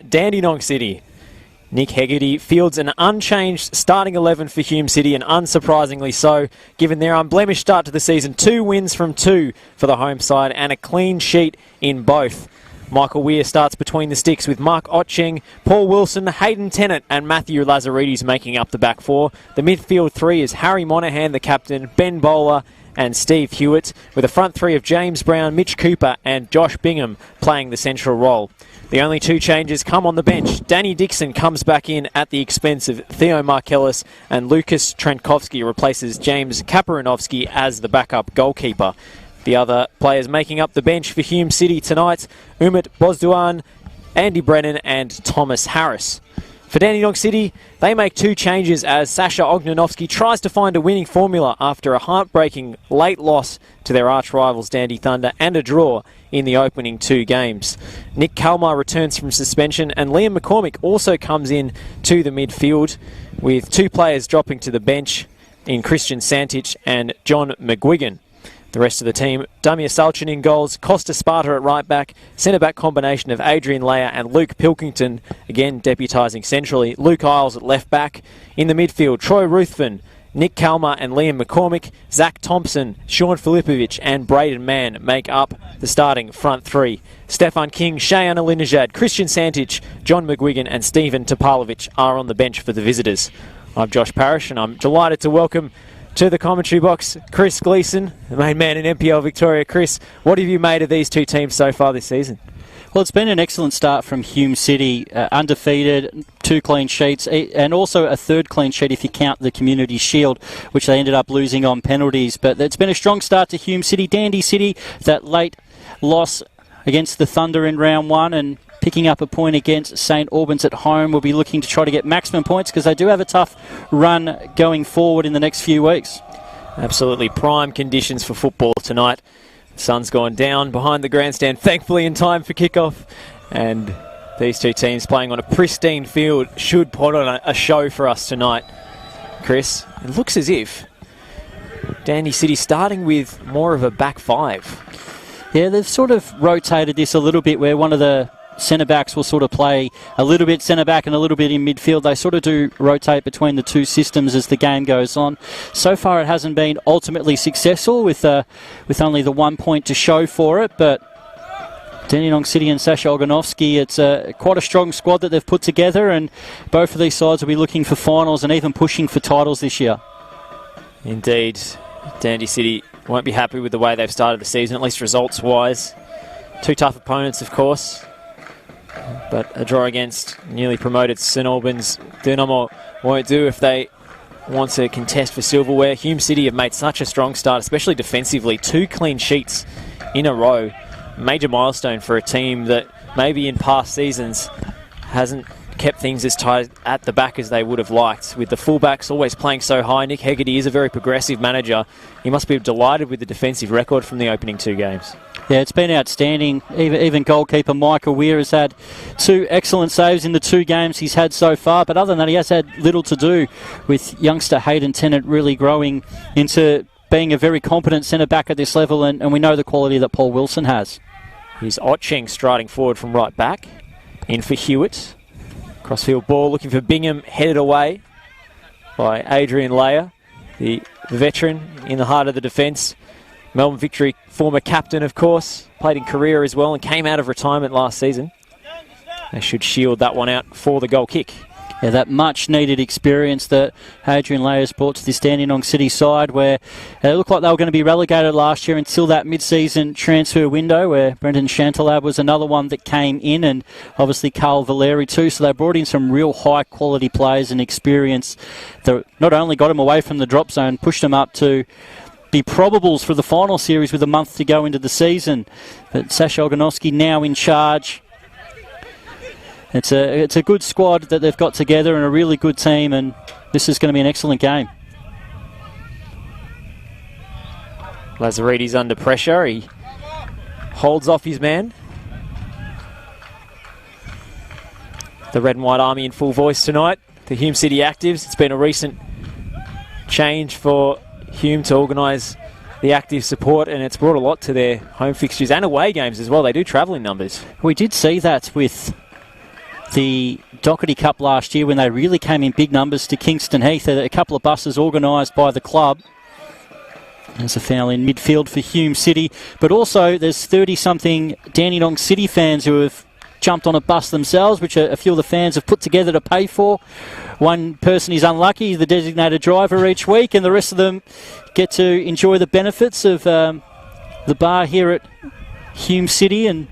Dandenong City. Nick Hegarty fields an unchanged starting 11 for Hume City, and unsurprisingly so, given their unblemished start to the season. 2 wins from 2 for the home side and a clean sheet in both. Michael Weir starts between the sticks with Mark Otching, Paul Wilson, Hayden Tennant and Matthew Lazaridis making up the back four. The midfield three is Harry Monaghan, the captain, Ben Bowler and Steve Hewitt, with a front three of James Brown, Mitch Cooper and Josh Bingham playing the central role. The only 2 changes come on the bench. Danny Dixon comes back in at the expense of Theo Markellis, and Lucas Trenkovsky replaces James Kaparinovsky as the backup goalkeeper. The other players making up the bench for Hume City tonight: Umit Bozduan, Andy Brennan and Thomas Harris. For Dandenong City, they make 2 changes as Sasha Ognanovsky tries to find a winning formula after a heartbreaking late loss to their arch-rivals Dandy Thunder and a draw in the opening 2 games. Nick Kalmar returns from suspension, and Liam McCormick also comes in to the midfield, with 2 players dropping to the bench in Christian Santich and John McGuigan. The rest of the team: Damir Salchin in goals, Costa Sparta at right back, centre-back combination of Adrian Leia and Luke Pilkington, again deputising centrally, Luke Isles at left back. In the midfield, Troy Ruthven, Nick Kalmar and Liam McCormick, Zach Thompson, Sean Filipovic and Braden Mann make up the starting front 3. Stefan King, Shayan Alinajad, Christian Santich, John McGuigan and Stephen Topalovic are on the bench for the visitors. I'm Josh Parrish, and I'm delighted to welcome to the commentary box Chris Gleeson, the main man in NPL Victoria. Chris, what have you made of these 2 teams so far this season? Well, it's been an excellent start from Hume City, undefeated, 2 clean sheets, and also a 3rd clean sheet if you count the Community Shield, which they ended up losing on penalties. But it's been a strong start to Hume City. Dandy City, that late loss against the Thunder in round 1 and picking up a point against St Albans at home, will be looking to try to get maximum points because they do have a tough run going forward in the next few weeks. Absolutely prime conditions for football tonight. The sun's gone down behind the grandstand, thankfully in time for kickoff, and these 2 teams playing on a pristine field should put on a show for us tonight. Chris, it looks as if Dandy City starting with more of a back 5. Yeah, they've sort of rotated this a little bit, where one of the centre-backs will sort of play a little bit centre-back and a little bit in midfield. They sort of do rotate between the 2 systems as the game goes on. So far it hasn't been ultimately successful with only the 1 point to show for it, but Dandenong City and Sasha Oganovsky, it's quite a strong squad that they've put together, and both of these sides will be looking for finals and even pushing for titles this year. Indeed, Dandy City won't be happy with the way they've started the season, at least results-wise. 2 tough opponents, of course, but a draw against newly promoted St Albans Dynamo won't do if they want to contest for silverware. Hume City have made such a strong start, especially defensively. 2 clean sheets in a row. Major milestone for a team that maybe in past seasons hasn't kept things as tight at the back as they would have liked, with the fullbacks always playing so high. Nick Hegarty is a very progressive manager. He must be delighted with the defensive record from the opening 2 games. Yeah, it's been outstanding. Even goalkeeper Michael Weir has had 2 excellent saves in the 2 games he's had so far, but other than that he has had little to do, with youngster Hayden Tennant really growing into being a very competent centre-back at this level, and we know the quality that Paul Wilson has. Here's Otching striding forward from right back. In for Hewitt. Crossfield ball looking for Bingham, headed away by Adrian Leia, the veteran in the heart of the defence. Melbourne Victory former captain, of course, played in career as well and came out of retirement last season. They should shield that one out for the goal kick. Yeah, that much-needed experience that Adrian Leia has brought to this Dandenong City side, where it looked like they were going to be relegated last year until that mid-season transfer window, where Brendan Chantalab was another one that came in, and obviously Carl Valeri too. So they brought in some real high-quality players and experience that not only got them away from the drop zone, pushed them up to be probables for the final series with a month to go into the season. But Sasha Oganovsky now in charge. It's a good squad that they've got together and a really good team, and this is going to be an excellent game. Lazaridis under pressure. He holds off his man. The Red and White Army in full voice tonight. The Hume City Actives. It's been a recent change for Hume to organise the active support, and it's brought a lot to their home fixtures and away games as well. They do travel in numbers. We did see that with the Doherty Cup last year when they really came in big numbers to Kingston Heath. A couple of buses organised by the club. There's a foul in midfield for Hume City. But also there's 30-something Dandenong City fans who have jumped on a bus themselves, which a few of the fans have put together to pay for. One person is unlucky, the designated driver each week, and the rest of them get to enjoy the benefits of the bar here at Hume City and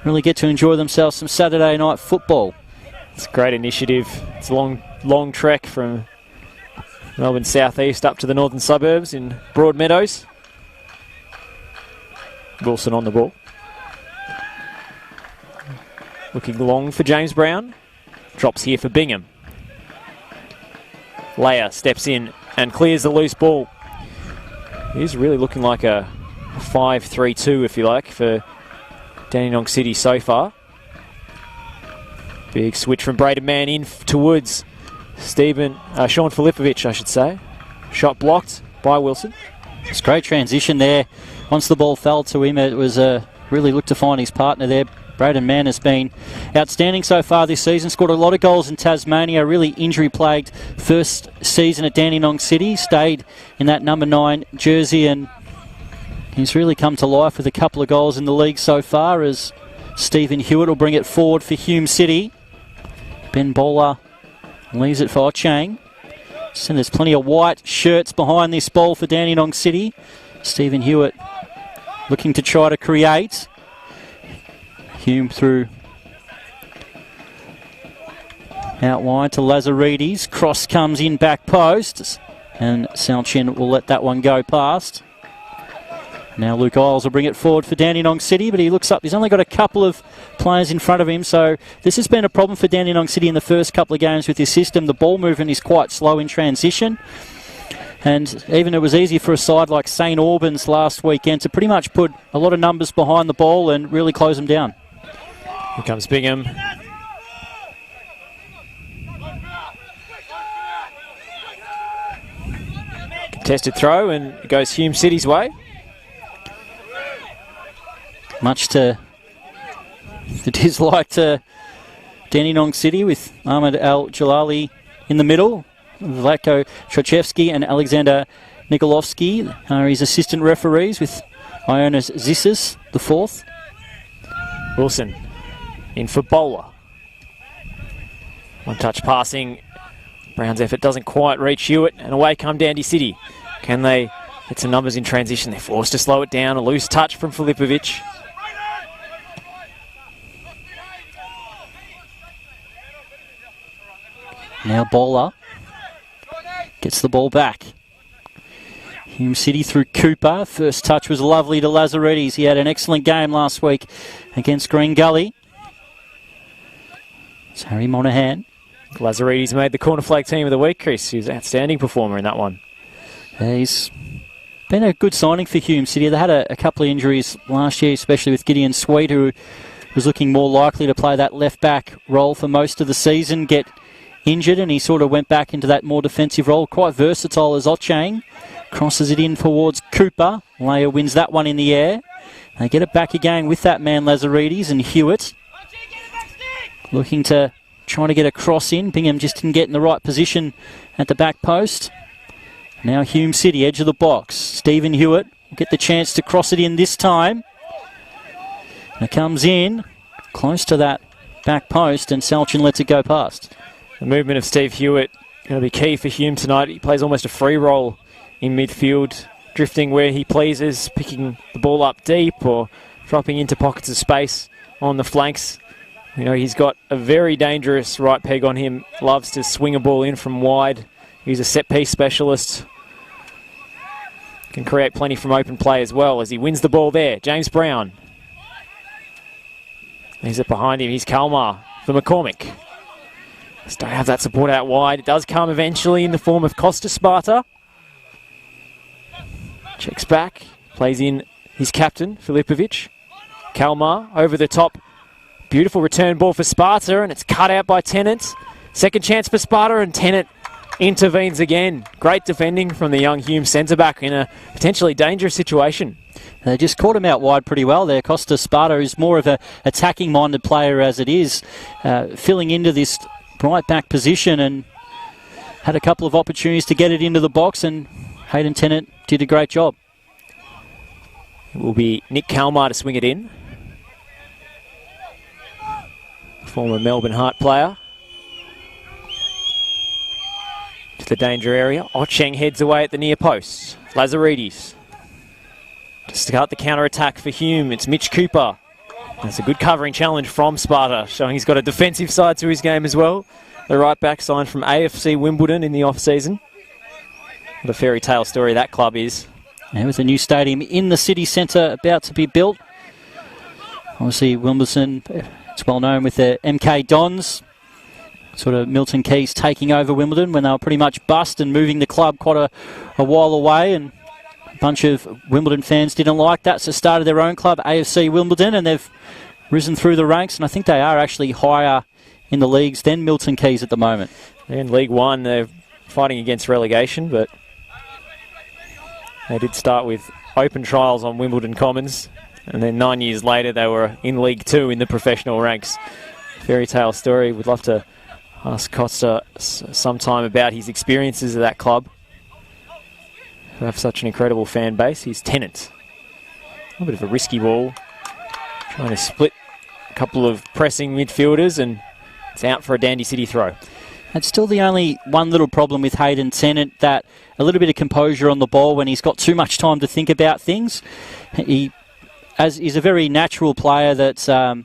really get to enjoy themselves some Saturday night football. It's a great initiative. It's a long trek from Melbourne southeast up to the northern suburbs in Broadmeadows. Wilson on the ball. Looking long for James Brown. Drops here for Bingham. Leia steps in and clears the loose ball. He's really looking like a 5-3-2, if you like, for Dandenong City so far. Big switch from Braden Mann in to Woods. Sean Filipovic, I should say. Shot blocked by Wilson. It's a great transition there. Once the ball fell to him, it was really looked to find his partner there. Braden Mann has been outstanding so far this season. Scored a lot of goals in Tasmania. Really injury-plagued first season at Dandenong City. Stayed in that number 9 jersey, and he's really come to life with a couple of goals in the league so far as Stephen Hewitt will bring it forward for Hume City. Ben Bowler leaves it for Ochang. So there's plenty of white shirts behind this ball for Dandenong City. Stephen Hewitt looking to try to create. Hume through out wide to Lazaridis. Cross comes in back post, and Salchin will let that one go past. Now Luke Isles will bring it forward for Dandenong City, but he looks up. He's only got a couple of players in front of him, so this has been a problem for Dandenong City in the first couple of games with this system. The ball movement is quite slow in transition, and even it was easy for a side like St Albans last weekend to pretty much put a lot of numbers behind the ball and really close them down. Here comes Bingham. Contested throw, and it goes Hume City's way. Much to the dislike to Dandenong City with Ahmed Al-Jalali in the middle. Vlatko Trochevsky and Alexander Nikolovsky are his assistant referees with Ionas Zissis, the fourth. Wilson in for Bowler. One touch passing. Brown's effort doesn't quite reach Hewitt, and away come Dandy City. Can they get some numbers in transition? They're forced to slow it down. A loose touch from Filipovic. Now Bowler gets the ball back. Hume City through Cooper. First touch was lovely to Lazaridis. He had an excellent game last week against Green Gully. It's Harry Monaghan. Lazaridis made the corner flag team of the week, Chris. He was an outstanding performer in that one. He's been a good signing for Hume City. They had a couple of injuries last year, especially with Gideon Sweet, who was looking more likely to play that left-back role for most of the season, get injured, and he sort of went back into that more defensive role. Quite versatile as Ochang. Crosses it in towards Cooper. Leia wins that one in the air. They get it back again with that man Lazaridis and Hewitt. Looking to try to get a cross in. Bingham just didn't get in the right position at the back post. Now Hume City, edge of the box. Stephen Hewitt will get the chance to cross it in this time. And it comes in close to that back post, and Salchin lets it go past. The movement of Steve Hewitt going to be key for Hume tonight. He plays almost a free role in midfield, drifting where he pleases, picking the ball up deep or dropping into pockets of space on the flanks. You know, he's got a very dangerous right peg on him. Loves to swing a ball in from wide. He's a set-piece specialist. Can create plenty from open play as well as he wins the ball there. James Brown. He's it behind him. He's Kalmar for McCormick. Just don't have that support out wide. It does come eventually in the form of Costa Sparta. Checks back. Plays in his captain, Filipovic. Kalmar over the top. Beautiful return ball for Sparta, and it's cut out by Tennant. Second chance for Sparta, and Tennant intervenes again. Great defending from the young Hume centre-back in a potentially dangerous situation. They just caught him out wide pretty well there. Costa Sparta, who's more of a attacking-minded player as it is, filling into this right back position and had a couple of opportunities to get it into the box, and Hayden Tennant did a great job. It will be Nick Kalmar to swing it in. Former Melbourne Heart player. To the danger area. Ocheng heads away at the near post. Lazaridis. To start the counter-attack for Hume, it's Mitch Cooper. That's a good covering challenge from Sparta, showing he's got a defensive side to his game as well. The right back signed from AFC Wimbledon in the off-season. What a fairy tale story that club is. And with a new stadium in the city centre about to be built. Obviously Wimbledon, it's well known with the MK Dons. Sort of Milton Keynes taking over Wimbledon when they were pretty much bust and moving the club quite a while away, and a bunch of Wimbledon fans didn't like that, so started their own club, AFC Wimbledon, and they've risen through the ranks, and I think they are actually higher in the leagues than Milton Keynes at the moment. In League One, they're fighting against relegation, but they did start with open trials on Wimbledon Commons, and then 9 years later they were in League Two in the professional ranks. Fairy tale story. We'd love to ask Costa sometime about his experiences of that club, who have such an incredible fan base. He's Tennant. A little bit of a risky ball, trying to split a couple of pressing midfielders, and it's out for a Dandy City throw. That's still the only one little problem with Hayden Tennant, that a little bit of composure on the ball when he's got too much time to think about things. He's a very natural player that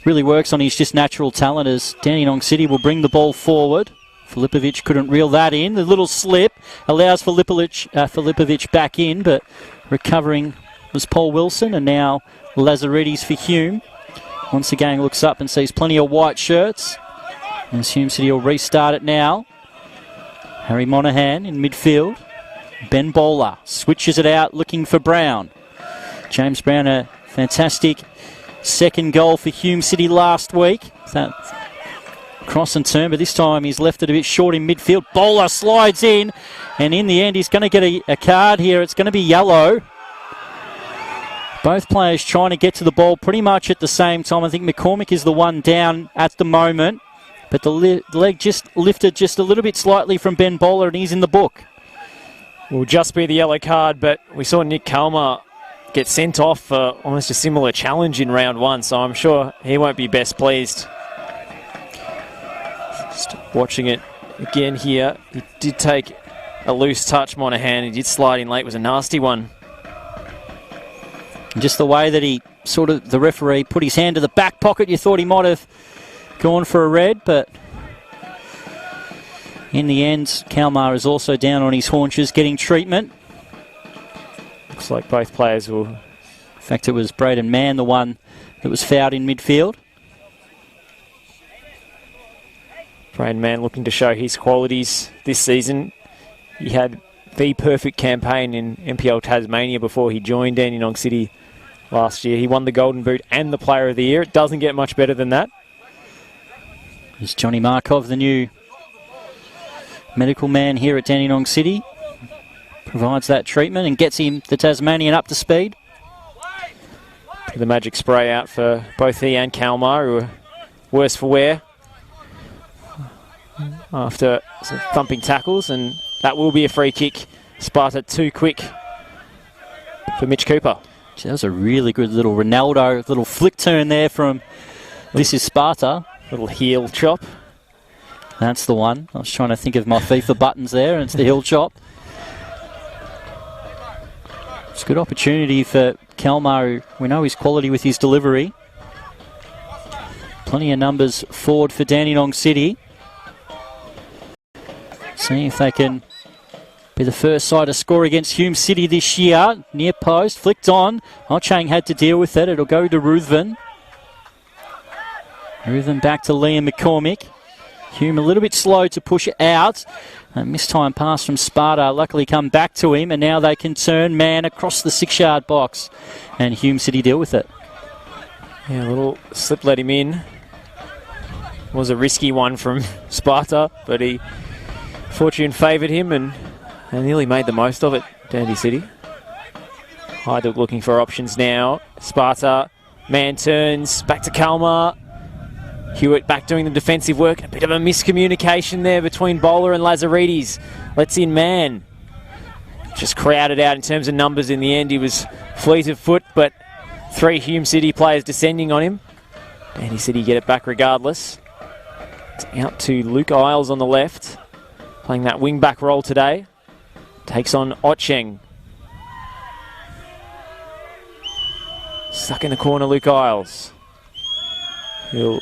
really works on his just natural talent, as Dandenong City will bring the ball forward. Filipovic couldn't reel that in. The little slip allows Filipovic back in, but recovering was Paul Wilson, and now Lazaridis for Hume. Once again looks up and sees plenty of white shirts. And Hume City will restart it now. Harry Monahan in midfield. Ben Bowler switches it out, looking for Brown. James Brown, a fantastic second goal for Hume City last week. That cross and turn, but this time he's left it a bit short in midfield. Bowler slides in, and in the end he's going to get a card here. It's going to be yellow. Both players trying to get to the ball pretty much at the same time. I think McCormick is the one down at the moment, but the leg just lifted just a little bit slightly from Ben Bowler, and he's in the book. Will just be the yellow card, but we saw Nick Kalmar get sent off for almost a similar challenge in round one, so I'm sure he won't be best pleased. Just watching it again here, he did take a loose touch, Monahan. He did slide in late. It was a nasty one. And just the way that the referee put his hand to the back pocket, you thought he might have gone for a red, but in the end, Kalmar is also down on his haunches getting treatment. Looks like both players will... In fact, it was Braden Mann, the one that was fouled in midfield. Braden Mann looking to show his qualities this season. He had the perfect campaign in NPL Tasmania before he joined Dandenong City last year. He won the Golden Boot and the Player of the Year. It doesn't get much better than that. There's Johnny Markov, the new medical man here at Dandenong City. Provides that treatment and gets him, the Tasmanian, up to speed. The magic spray out for both he and Kalmar, who are worse for wear after some thumping tackles, and that will be a free kick. Sparta too quick for Mitch Cooper. That was a really good little Ronaldo, little flick turn there from This Is Sparta. Little heel chop. That's the one. I was trying to think of my FIFA buttons there, and it's the heel chop. It's a good opportunity for Kalmar, who we know his quality with his delivery. Plenty of numbers forward for Dandenong City. See if they can be the first side to score against Hume City this year. Near post, flicked on. Ocheng had to deal with it. It'll go to Ruthven. Ruthven back to Liam McCormick. Hume a little bit slow to push it out. A mistime pass from Sparta, luckily come back to him, and now they can turn man across the 6-yard box, and Hume City deal with it. Yeah, a little slip let him in. Was a risky one from Sparta, but fortune favoured him, and they nearly made the most of it, Dandy City. Hajduk looking for options now. Sparta, man turns, back to Kalmar. Hewitt back doing the defensive work. A bit of a miscommunication there between Bowler and Lazaridis. Lets in man. Just crowded out in terms of numbers in the end. He was fleet of foot, but 3 Hume City players descending on him. And he said he'd get it back regardless. It's out to Luke Isles on the left. Playing that wing-back role today. Takes on Ocheng. Stuck in the corner, Luke Isles. He'll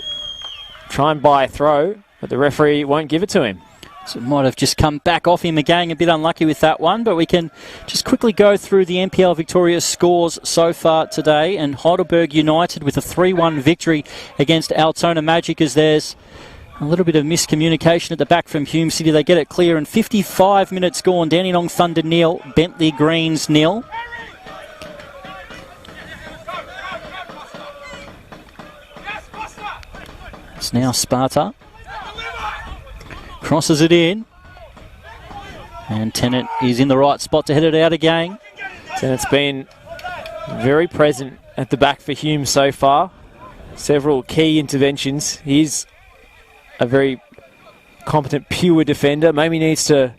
try and buy a throw, but the referee won't give it to him. So it might have just come back off him again. A bit unlucky with that one, but we can just quickly go through the NPL Victoria scores so far today. And Heidelberg United with a 3-1 victory against Altona Magic, as there's a little bit of miscommunication at the back from Hume City. They get it clear in 55 minutes gone. Dandenong Thunder 0, Bentley Greens 0. It's now Sparta. Crosses it in. And Tennant is in the right spot to head it out again. Tennant's been very present at the back for Hume so far. Several key interventions. He's a very competent, pure defender. Maybe needs to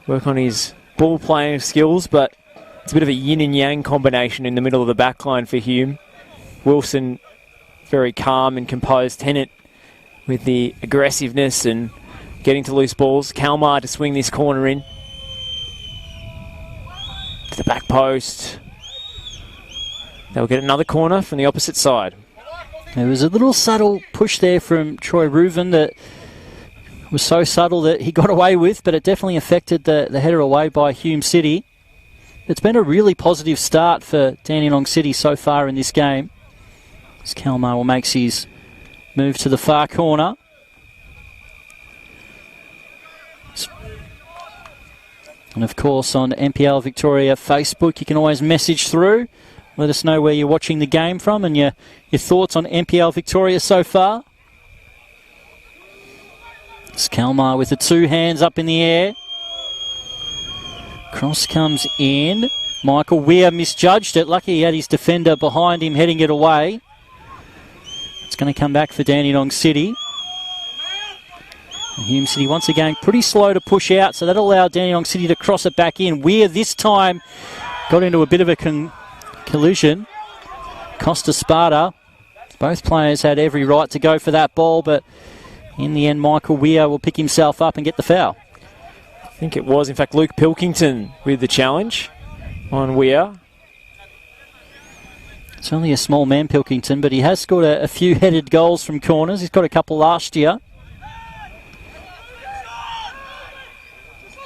work on his ball playing skills, but it's a bit of a yin and yang combination in the middle of the back line for Hume. Wilson very calm and composed. Tennant with the aggressiveness and getting to loose balls. Kalmar to swing this corner in. To the back post. They'll get another corner from the opposite side. There was a little subtle push there from Troy Reuven that was so subtle that he got away with, but it definitely affected the header away by Hume City. It's been a really positive start for Dandenong City so far in this game. As Kalmar will make his move to the far corner. And of course on NPL Victoria Facebook you can always message through. Let us know where you're watching the game from and your thoughts on NPL Victoria so far. It's Kalmar with the 2 hands up in the air. Cross comes in. Michael Weir misjudged it. Lucky he had his defender behind him heading it away. It's going to come back for Dandenong City. And Hume City once again pretty slow to push out, so that'll allow Dandenong City to cross it back in. Weir this time got into a bit of a collision. Costa Sparta. Both players had every right to go for that ball, but in the end Michael Weir will pick himself up and get the foul. I think it was in fact Luke Pilkington with the challenge on Weir. It's only a small man, Pilkington, but he has scored a few headed goals from corners. He's got a couple last year.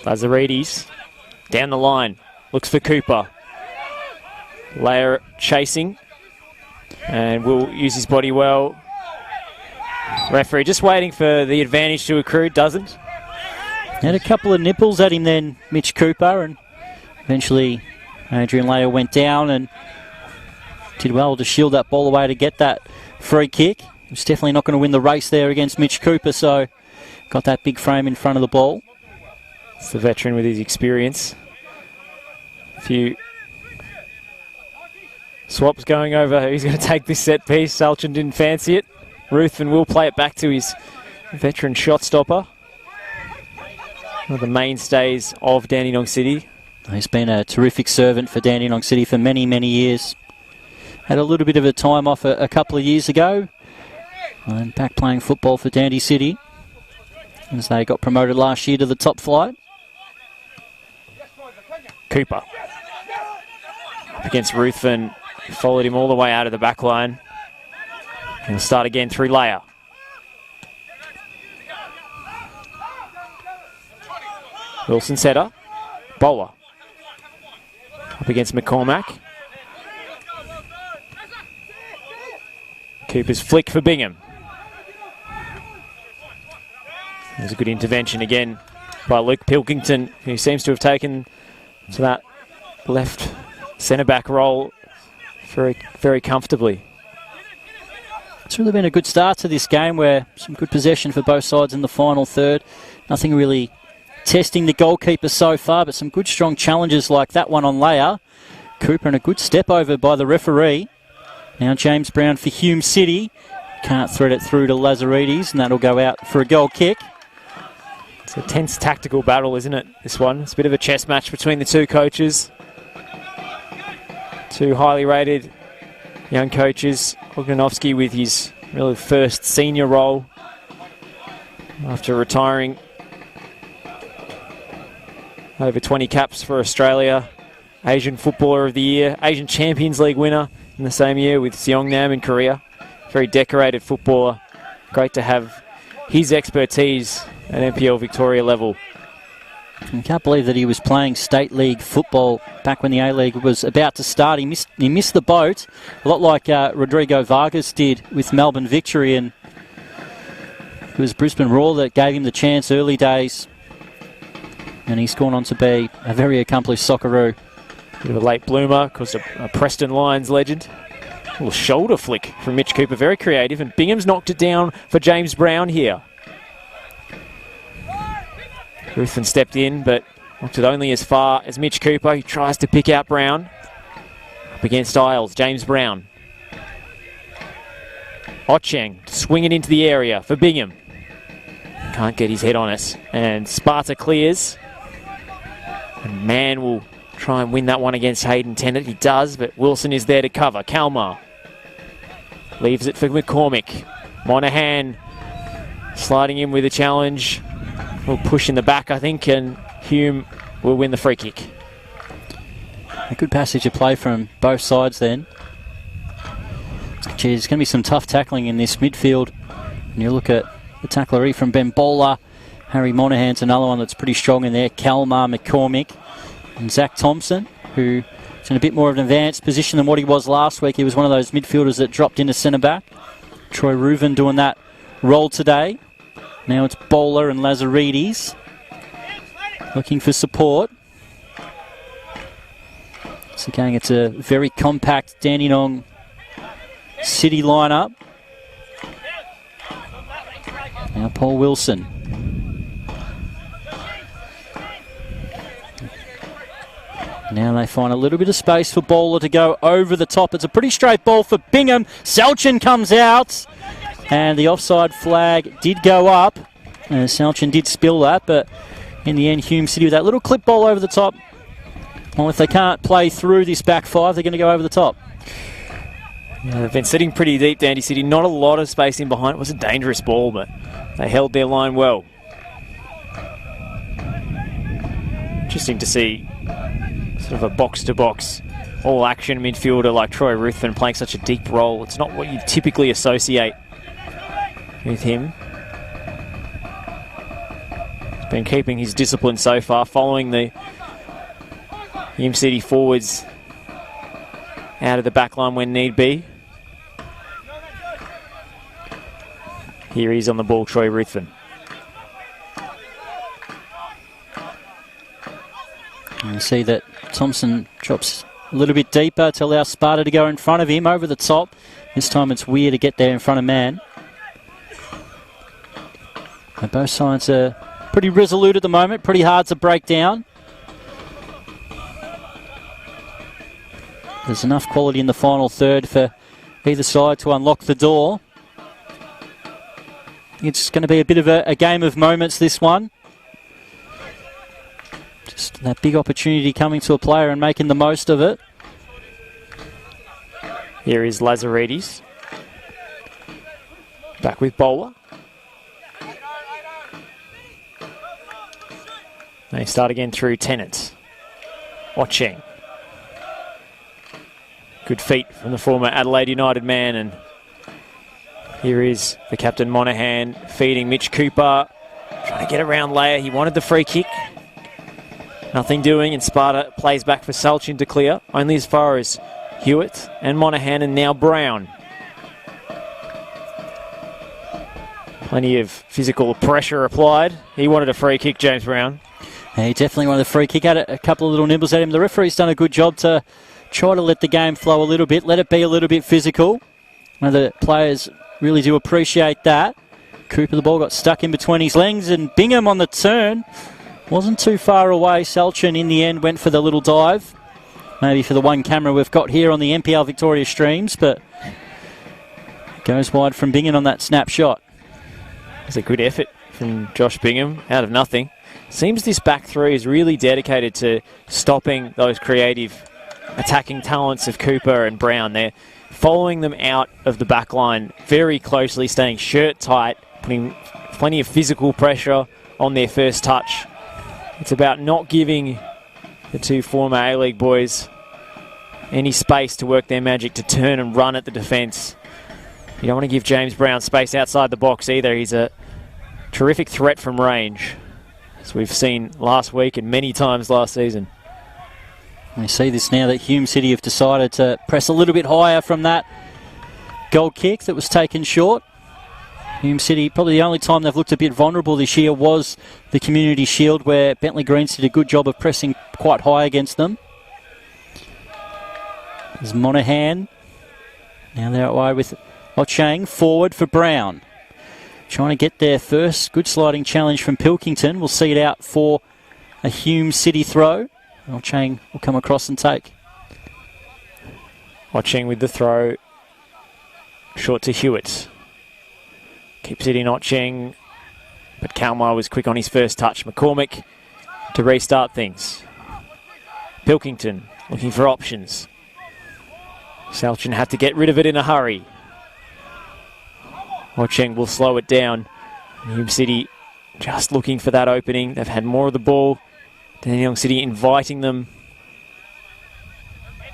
Lazaridis down the line, looks for Cooper. Layer chasing, and will use his body well. Referee just waiting for the advantage to accrue, doesn't. Had a couple of nipples at him then, Mitch Cooper, and eventually Adrian Layer went down and did well to shield that ball away to get that free kick. He was definitely not going to win the race there against Mitch Cooper, so got that big frame in front of the ball. It's the veteran with his experience. A few swaps going over who's going to take this set piece. Salchin didn't fancy it. Ruthven will play it back to his veteran shot stopper. One of the mainstays of Dandenong City. He's been a terrific servant for Dandenong City for many, many years. Had a little bit of a time off a couple of years ago. And back playing football for Dandy City, as they got promoted last year to the top flight. Cooper. Up against Ruthven. Followed him all the way out of the back line. He'll start again through Layer. Wilson setter. Bowler. Up against McCormack. Cooper's flick for Bingham. There's a good intervention again by Luke Pilkington, who seems to have taken to that left centre-back role very, very comfortably. It's really been a good start to this game, where some good possession for both sides in the final third. Nothing really testing the goalkeeper so far, but some good strong challenges like that one on Layer. Cooper, and a good step over by the referee. Now James Brown for Hume City. Can't thread it through to Lazaridis, and that'll go out for a goal kick. It's a tense tactical battle, isn't it, this one? It's a bit of a chess match between the two coaches. Two highly rated young coaches. Ognanovsky with his really first senior role after retiring. Over 20 caps for Australia. Asian Footballer of the Year. Asian Champions League winner in the same year with Seongnam in Korea. Very decorated footballer. Great to have his expertise at NPL Victoria level. I can't believe that he was playing State League football back when the A-League was about to start. He missed the boat, a lot like Rodrigo Vargas did with Melbourne Victory, and it was Brisbane Roar that gave him the chance early days. And he's gone on to be a very accomplished Socceroo. Bit of a late bloomer, of course, a Preston Lions legend. A little shoulder flick from Mitch Cooper, very creative, and Bingham's knocked it down for James Brown here. Ruthven stepped in, but knocked it only as far as Mitch Cooper. He tries to pick out Brown. Up against Isles, James Brown. Ocheng swinging into the area for Bingham. Can't get his head on it. And Sparta clears. And Mann will try and win that one against Hayden Tennant. He does, but Wilson is there to cover. Kalmar leaves it for McCormick. Monahan sliding in with a challenge. We'll push in the back, I think, and Hume will win the free kick. A good passage of play from both sides then. Gee, there's going to be some tough tackling in this midfield. And you look at the tacklery from Ben Bowler. Harry Monahan's another one that's pretty strong in there. Kalmar, McCormick, and Zach Thompson, who's in a bit more of an advanced position than what he was last week. He was one of those midfielders that dropped into centre-back. Troy Reuven doing that role today. Now it's Bowler and Lazaridis looking for support. So again, it's a very compact Dandenong City lineup. Now Paul Wilson. Now they find a little bit of space for Bowler to go over the top. It's a pretty straight ball for Bingham. Salchin comes out. And the offside flag did go up. Salchin did spill that, but in the end, Hume City with that little clip ball over the top. Well, if they can't play through this back five, they're going to go over the top. Yeah, they've been sitting pretty deep, Dandy City. Not a lot of space in behind. It was a dangerous ball, but they held their line well. Interesting to see sort of a box-to-box all-action midfielder like Troy Ruthven playing such a deep role. It's not what you typically associate with him. He's been keeping his discipline so far, following the Hume City forwards out of the back line when need be. Here he is on the ball, Troy Ruthven. And you see that Thompson drops a little bit deeper to allow Sparta to go in front of him over the top. This time it's Weir to get there in front of Mann. And both sides are pretty resolute at the moment, pretty hard to break down. There's enough quality in the final third for either side to unlock the door. It's going to be a bit of a game of moments, this one. Just that big opportunity coming to a player and making the most of it. Here is Lazaridis. Back with Bowler. They start again through Tennant. Ocheng. Good feet from the former Adelaide United man, and here is the captain Monahan feeding Mitch Cooper. Trying to get around Leia. He wanted the free kick. Nothing doing, and Sparta plays back for Salchin to clear. Only as far as Hewitt and Monahan, and now Brown. Plenty of physical pressure applied. He wanted a free kick, James Brown. He definitely wanted a free kick. Had a couple of little nibbles at him. The referee's done a good job to try to let the game flow a little bit, let it be a little bit physical. One of the players really do appreciate that. Cooper, the ball got stuck in between his legs, and Bingham on the turn wasn't too far away. Salchin in the end went for the little dive. maybe for the one camera we've got here on the NPL Victoria streams, but goes wide from Bingham on that snapshot. It's a good effort from Josh Bingham out of nothing. Seems this back three is really dedicated to stopping those creative attacking talents of Cooper and Brown. They're following them out of the back line very closely, staying shirt tight, putting plenty of physical pressure on their first touch. It's about not giving the two former A-League boys any space to work their magic, to turn and run at the defence. You don't want to give James Brown space outside the box either. He's a terrific threat from range, as we've seen last week and many times last season. We see this now that Hume City have decided to press a little bit higher from that goal kick that was taken short. Hume City, probably the only time they've looked a bit vulnerable this year was the Community Shield, where Bentley Greens did a good job of pressing quite high against them. There's Monaghan. Now they're out wide with Ochang, forward for Brown. Trying to get their first good sliding challenge from Pilkington. We'll see it out for a Hume City throw. Ochang will come across and take. Ochang with the throw. Short to Hewitt. Keeps it in Ochang, but Kalmar was quick on his first touch. McCormick to restart things. Pilkington looking for options. Salchin had to get rid of it in a hurry. Ochang will slow it down. Hume City just looking for that opening. They've had more of the ball. Dandenong City inviting them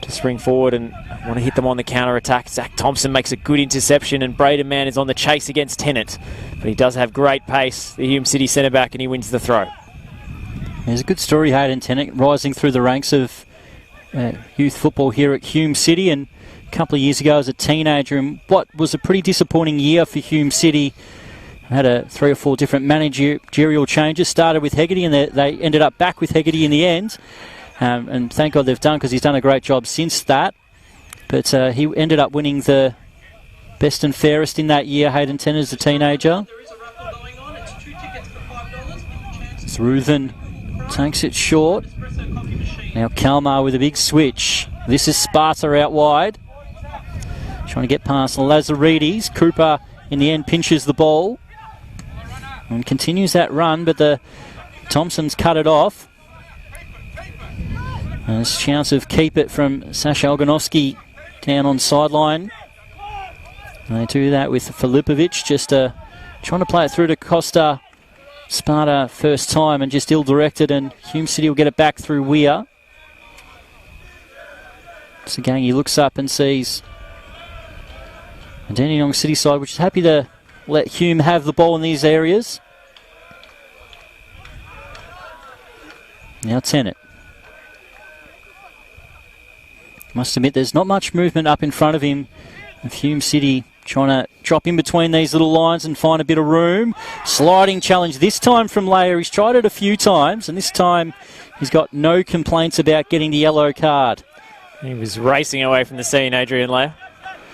to spring forward and want to hit them on the counter-attack. Zach Thompson makes a good interception, and Braden Mann is on the chase against Tennant. But he does have great pace, the Hume City centre-back, and he wins the throw. There's a good story, Hayden Tennant, rising through the ranks of youth football here at Hume City, and a couple of years ago as a teenager, and what was a pretty disappointing year for Hume City. Had 3 or 4 different managerial changes. Started with Hegarty, and they ended up back with Hegarty in the end. And thank God they've done, because he's done a great job since that. But he ended up winning the best and fairest in that year, Hayden Tennant, as a teenager. Ruthen takes it short. Now Kalmar with a big switch. This is Sparta out wide. Trying to get past Lazaridis. Cooper in the end pinches the ball and continues that run, but the Thompson's cut it off. There's a chance of keep it from Sasha Alganovsky down on sideline. And they do that with Filipovic, just trying to play it through to Costa. Sparta first time and just ill-directed, and Hume City will get it back through Weir. So again, he looks up and sees a Dandenong City side, which is happy to let Hume have the ball in these areas. Now Tennant. Must admit, there's not much movement up in front of him. Of Hume City trying to drop in between these little lines and find a bit of room. Sliding challenge this time from Leia. He's tried it a few times, and this time he's got no complaints about getting the yellow card. He was racing away from the scene, Adrian Leia.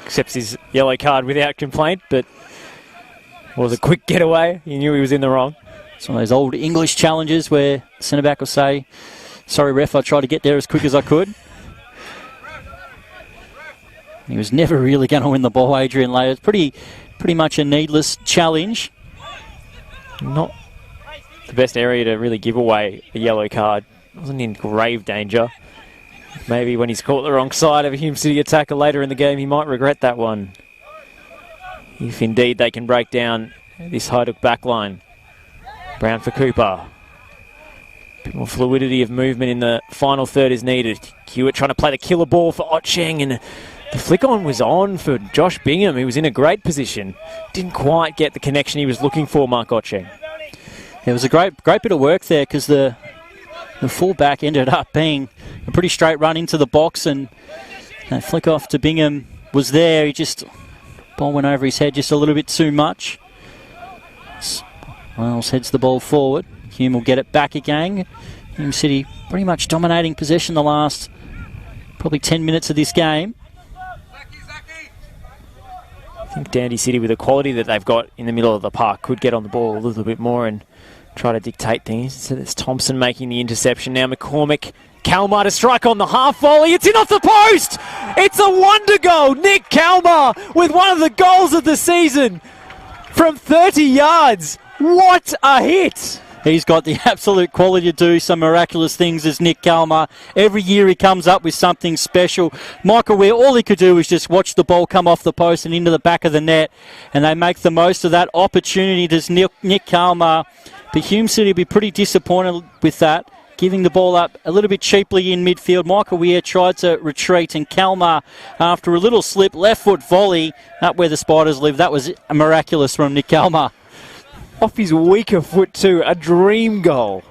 Accepts his yellow card without complaint, but it was a quick getaway. He knew he was in the wrong. It's one of those old English challenges where the centre-back will say, "Sorry, ref, I tried to get there as quick as I could." He was never really going to win the ball, Adrian Leia. It's pretty much a needless challenge. Not the best area to really give away a yellow card. Wasn't in grave danger. Maybe when he's caught the wrong side of a Hume City attacker later in the game, he might regret that one. If indeed they can break down this Hajduk back line. Brown for Cooper. Bit more fluidity of movement in the final third is needed. Hewitt trying to play the killer ball for Ocheng, and the flick on was on for Josh Bingham, who was in a great position. Didn't quite get the connection he was looking for, Mark Ocheng. It was a great bit of work there, because the fullback ended up being a pretty straight run into the box, and that flick off to Bingham was there. He just, ball went over his head just a little bit too much. Miles heads the ball forward. Hume will get it back again. Hume City pretty much dominating possession the last probably 10 minutes of this game. I think Dandy City, with the quality that they've got in the middle of the park, could get on the ball a little bit more and try to dictate things. So there's Thompson making the interception. Now McCormick Kalmar to strike on the half volley. It's in off the post. It's a wonder goal. Nick Kalmar with one of the goals of the season from 30 yards. What a hit. He's got the absolute quality to do some miraculous things as Nick Kalmar. Every year he comes up with something special. Michael Weir, all he could do was just watch the ball come off the post and into the back of the net, and they make the most of that opportunity. Does Nick Kalmar. But Hume City will be pretty disappointed with that, giving the ball up a little bit cheaply in midfield. Michael Weir tried to retreat, and Kalmar, after a little slip, left foot volley up where the Spiders live. That was miraculous from Nick Kalmar. Off his weaker foot too, a dream goal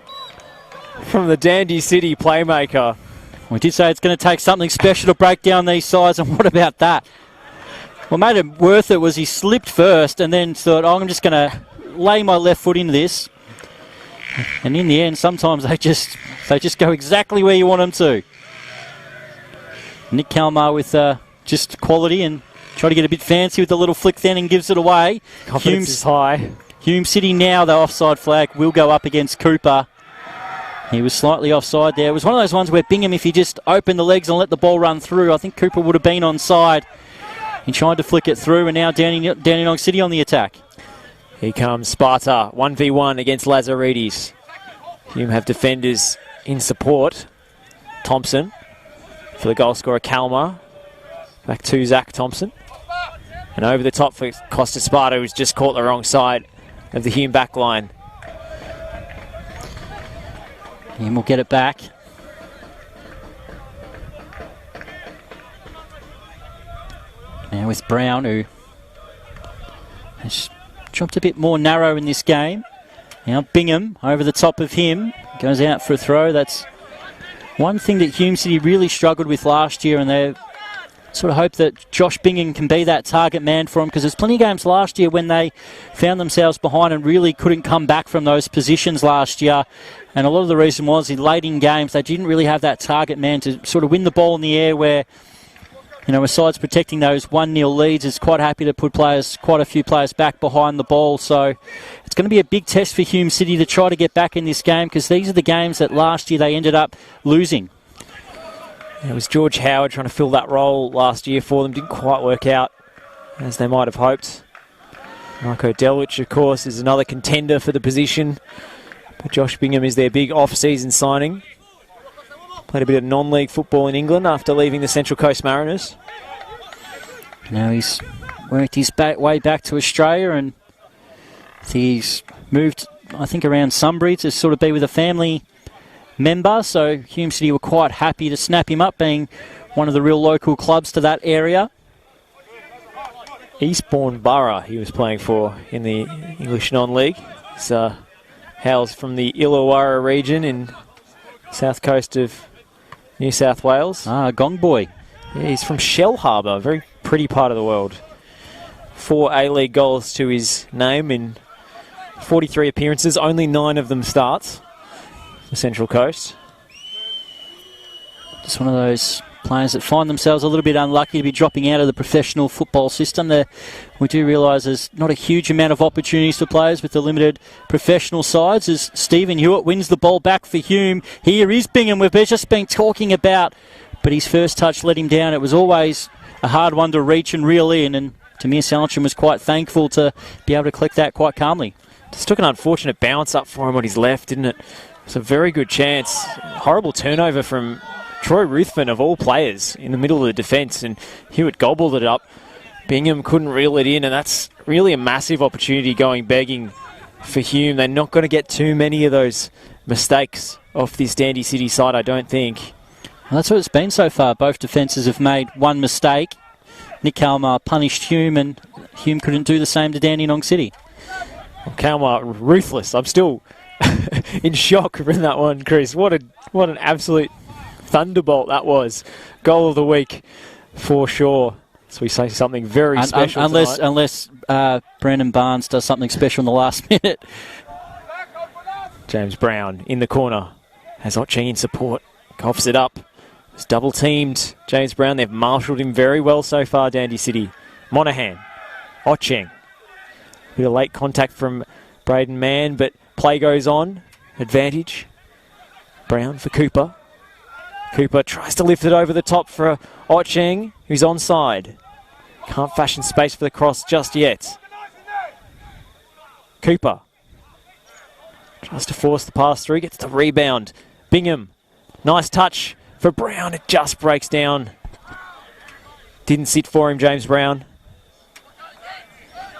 from the Dandy City playmaker. We did say it's going to take something special to break down these sides, and what about that? What made it worth it was he slipped first and then thought, oh, I'm just going to lay my left foot into this. And in the end, sometimes they just go exactly where you want them to. Nick Kalmar with just quality and try to get a bit fancy with the little flick then and gives it away. Confidence is high. Hume City now, the offside flag will go up against Cooper. He was slightly offside there. It was one of those ones where Bingham, if he just opened the legs and let the ball run through, I think Cooper would have been onside. He tried to flick it through, and now Dandenong City on the attack. Here comes Sparta, 1v1 against Lazaridis. Hume have defenders in support. Thompson for the goal scorer, Kalmar. Back to Zach Thompson. And over the top for Costa Sparta, who's just caught the wrong side of the Hume back line. And we'll get it back. Now with Brown, who has dropped a bit more narrow in this game. Now Bingham over the top of him. Goes out for a throw. That's one thing that Hume City really struggled with last year, and they sort of hope that Josh Bingham can be that target man for them, because there's plenty of games last year when they found themselves behind and really couldn't come back from those positions last year. And a lot of the reason was in late in games they didn't really have that target man to sort of win the ball in the air, where, you know, besides protecting those 1-0 leads, is quite happy to put quite a few players back behind the ball. So it's going to be a big test for Hume City to try to get back in this game, because these are the games that last year they ended up losing. It was George Howard trying to fill that role last year for them. Didn't quite work out as they might have hoped. Marko Delwich, of course, is another contender for the position. But Josh Bingham is their big off-season signing. Played a bit of non-league football in England after leaving the Central Coast Mariners. Now he's worked his way back to Australia, and he's moved, I think, around Sunbury to sort of be with a family member. So Hume City were quite happy to snap him up, being one of the real local clubs to that area. Eastbourne Borough he was playing for in the English non-league. He's hails from the Illawarra region in south coast of New South Wales. Gong Boy. Yeah, he's from Shell Harbour, a very pretty part of the world. 4 A-League goals to his name in 43 appearances, only 9 of them starts for Central Coast. Just one of those players that find themselves a little bit unlucky to be dropping out of the professional football system. We do realise there's not a huge amount of opportunities for players with the limited professional sides, as Stephen Hewitt wins the ball back for Hume. Here is Bingham, we've just been talking about, but his first touch let him down. It was always a hard one to reach and reel in, and Tamir Salintron was quite thankful to be able to collect that quite calmly. Just took an unfortunate bounce up for him on his left, didn't it? It's a very good chance. Horrible turnover from Troy Ruthven, of all players, in the middle of the defence, and Hewitt gobbled it up. Bingham couldn't reel it in, and that's really a massive opportunity going begging for Hume. They're not going to get too many of those mistakes off this Dandy City side, I don't think. Well, that's what it's been so far. Both defences have made one mistake. Nick Kalmar punished Hume, and Hume couldn't do the same to Dandenong City. Well, Kalmar, ruthless. I'm still in shock from that one, Chris. What an absolute thunderbolt that was. Goal of the week for sure. So we say something very special unless Brandon Barnes does something special in the last minute. James Brown in the corner has Otcheng in support. Coughs it up. It's double teamed. James Brown, they've marshalled him very well so far, Dandy City. Monaghan. Otcheng. Bit of late contact from Braden Mann, but play goes on. Advantage. Brown for Cooper. Cooper tries to lift it over the top for Ocheng, who's onside. Can't fashion space for the cross just yet. Cooper tries to force the pass through, gets the rebound. Bingham, nice touch for Brown. It just breaks down. Didn't sit for him, James Brown.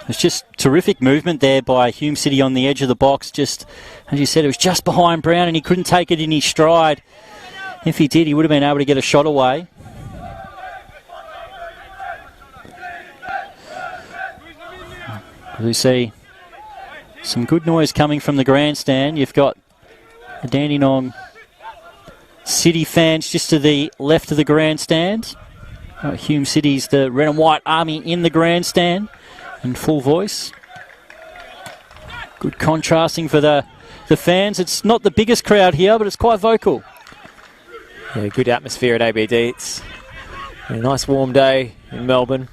It's just terrific movement there by Hume City on the edge of the box. Just, as you said, it was just behind Brown and he couldn't take it in his stride. If he did, he would have been able to get a shot away. We see some good noise coming from the grandstand. You've got the Dandenong City fans just to the left of the grandstand. Hume City's the red and white army in the grandstand in full voice. Good contrasting for the fans. It's not the biggest crowd here, but it's quite vocal. Yeah, good atmosphere at ABD. It's a nice warm day in Melbourne.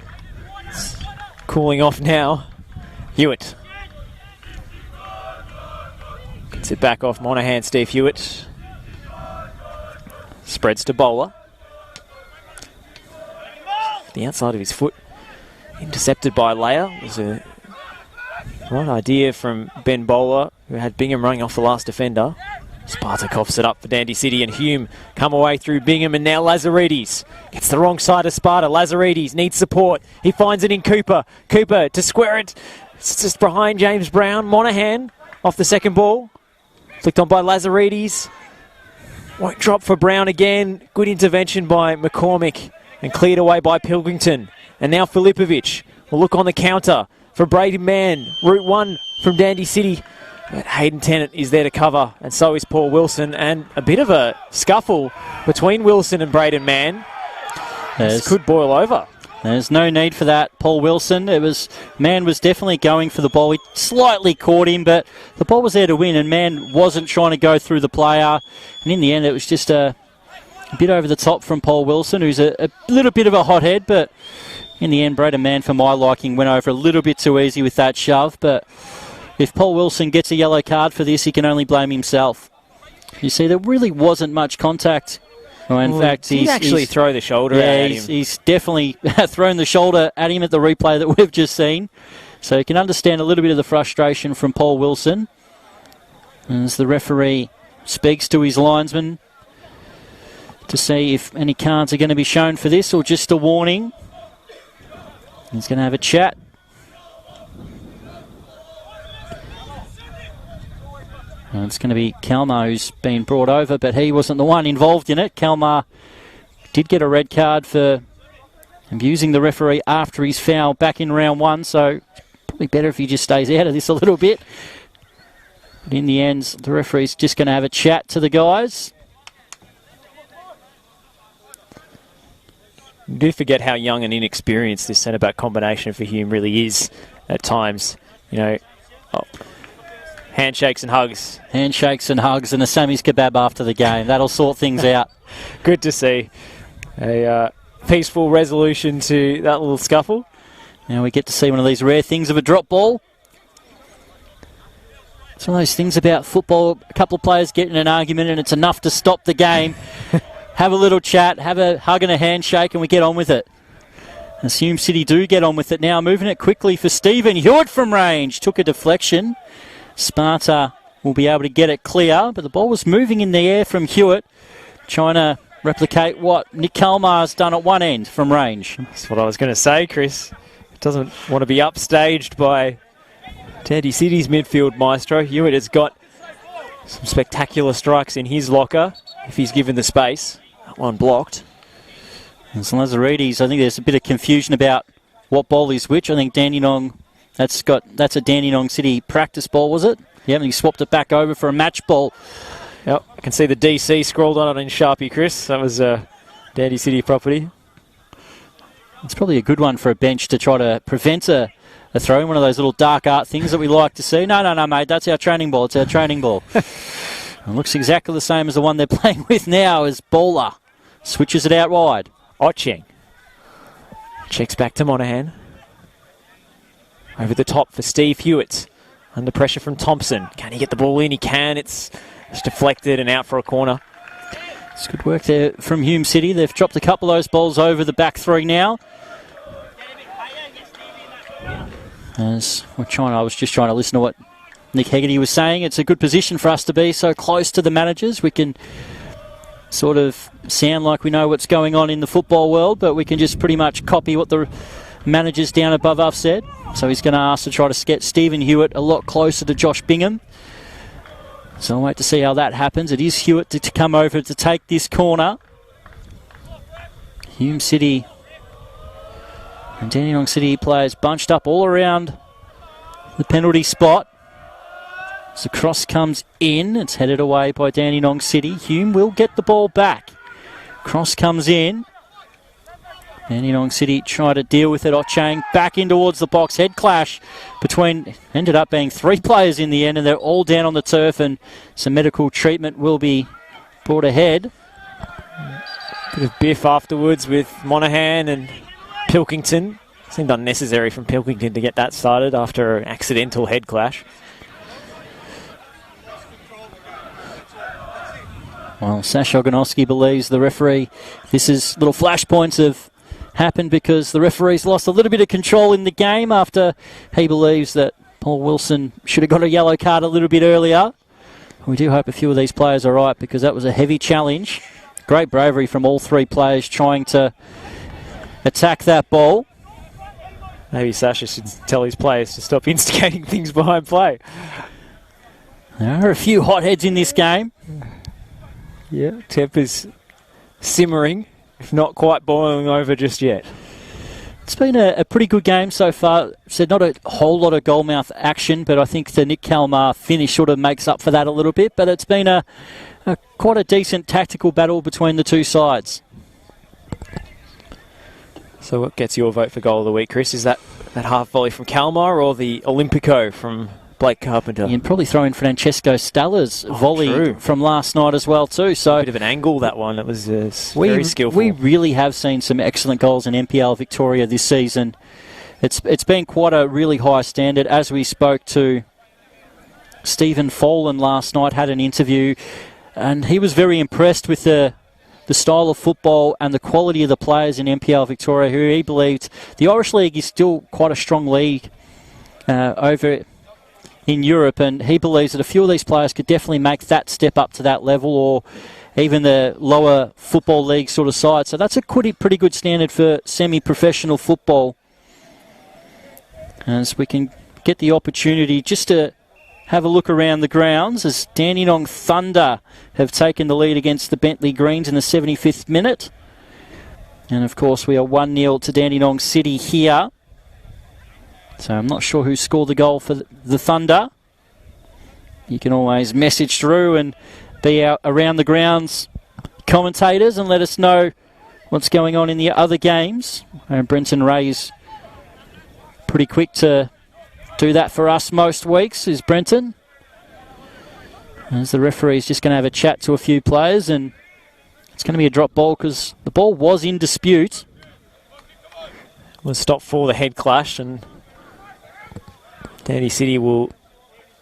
It's cooling off now. Hewitt gets it back off Monahan. Steve Hewitt spreads to Bowler. The outside of his foot intercepted by Leia. It was a right idea from Ben Bowler, who had Bingham running off the last defender. Sparta coughs it up for Dandy City, and Hume come away through Bingham, and now Lazaridis gets the wrong side of Sparta. Lazaridis needs support. He finds it in Cooper. Cooper to square it. It's just behind James Brown. Monahan off the second ball. Flicked on by Lazaridis. Won't drop for Brown again. Good intervention by McCormick and cleared away by Pilkington. And now Filipovic will look on the counter for Braden Mann. Route 1 from Dandy City. But Hayden Tennant is there to cover, and so is Paul Wilson. And a bit of a scuffle between Wilson and Braden Mann. This could boil over. There's no need for that, Paul Wilson. Mann was definitely going for the ball. He slightly caught him, but the ball was there to win, and Mann wasn't trying to go through the player. And in the end, it was just a bit over the top from Paul Wilson, who's a little bit of a hothead, but in the end, Braden Mann, for my liking, went over a little bit too easy with that shove. But if Paul Wilson gets a yellow card for this, he can only blame himself. You see, there really wasn't much contact. Well, in fact, he's actually throw the shoulder at him. He's definitely thrown the shoulder at him at the replay that we've just seen. So you can understand a little bit of the frustration from Paul Wilson as the referee speaks to his linesman to see if any cards are going to be shown for this or just a warning. He's going to have a chat. And it's going to be Kalmar who's been brought over, but he wasn't the one involved in it. Kalmar did get a red card for abusing the referee after his foul back in round 1, so probably better if he just stays out of this a little bit. But in the end, the referee's just going to have a chat to the guys. You do forget how young and inexperienced this centre-back combination for Hume really is at times. You know, handshakes and hugs. Handshakes and hugs and a Sammy's kebab after the game. That'll sort things out. Good to see. A peaceful resolution to that little scuffle. Now we get to see one of these rare things of a drop ball. It's one of those things about football. A couple of players get in an argument and it's enough to stop the game. Have a little chat, have a hug and a handshake, and we get on with it. As Hume City do get on with it now. Moving it quickly for Stephen Hewitt from range. Took a deflection. Sparta will be able to get it clear, but the ball was moving in the air from Hewitt, trying to replicate what Nick Kalmar's done at one end from range. That's what I was going to say, Chris. Doesn't want to be upstaged by Dandy City's midfield maestro. Hewitt has got some spectacular strikes in his locker if he's given the space. That one blocked. And so Lazaridis, I think there's a bit of confusion about what ball is which. I think Dandenong, that's a Dandenong City practice ball, was it? Yeah, and he swapped it back over for a match ball. Yep, I can see the DC scrawled on it in Sharpie, Chris. That was Dandy City property. It's probably a good one for a bench to try to prevent a throw in, one of those little dark art things that we like to see. No, mate, that's our training ball. It's our training ball. It looks exactly the same as the one they're playing with now as Bowler switches it out wide. Ocheng checks back to Monahan. Over the top for Steve Hewitt. Under pressure from Thompson. Can he get the ball in? He can. It's deflected and out for a corner. It's good work there from Hume City. They've dropped a couple of those balls over the back three now. As I was just trying to listen to what Nick Hegarty was saying. It's a good position for us to be so close to the managers. We can sort of sound like we know what's going on in the football world, but we can just pretty much copy what the managers down above have said. So he's going to ask to try to get Stephen Hewitt a lot closer to Josh Bingham. So I'll wait to see how that happens. It is Hewitt to come over to take this corner. Hume City and Dandenong City players bunched up all around the penalty spot. As the cross comes in, it's headed away by Dandenong City. Hume will get the ball back. Cross comes in. Dandenong City try to deal with it. Ochang back in towards the box. Head clash between, ended up being three players in the end, and they're all down on the turf, and some medical treatment will be brought ahead. Bit of biff afterwards with Monaghan and Pilkington. Seemed unnecessary from Pilkington to get that started after an accidental head clash. Well, Sash Oganowski believes the referee, this is little flashpoints have happened because the referee's lost a little bit of control in the game after he believes that Paul Wilson should have got a yellow card a little bit earlier. We do hope a few of these players are right because that was a heavy challenge. Great bravery from all three players trying to attack that ball. Maybe Sasha should tell his players to stop instigating things behind play. There are a few hotheads in this game. Yeah, temper's simmering, if not quite boiling over just yet. It's been a pretty good game so far. Said not a whole lot of goalmouth action, but I think the Nick Kalmar finish sort of makes up for that a little bit. But it's been quite a decent tactical battle between the two sides. So what gets your vote for goal of the week, Chris? Is that half volley from Kalmar or the Olympico from Blake Carpenter? You can probably throw in Francesco Stella's volley from last night as well too. So a bit of an angle, that one. It was very skillful. We really have seen some excellent goals in NPL Victoria this season. It's been quite a really high standard. As we spoke to Stephen Folan last night, had an interview, and he was very impressed with the style of football and the quality of the players in NPL Victoria, who he believed the Irish League is still quite a strong league over in Europe, and he believes that a few of these players could definitely make that step up to that level, or even the lower football league sort of side. So that's a pretty good standard for semi-professional football. As we can get the opportunity just to have a look around the grounds as Dandenong Thunder have taken the lead against the Bentley Greens in the 75th minute. And of course we are 1-0 to Dandenong City here. So I'm not sure who scored the goal for the Thunder. You can always message through and be out around the grounds commentators and let us know what's going on in the other games. And Brenton Ray's pretty quick to do that for us most weeks, is Brenton. As the referee's just going to have a chat to a few players, and it's going to be a drop ball because the ball was in dispute. We'll stop for the head clash, and Dandy City will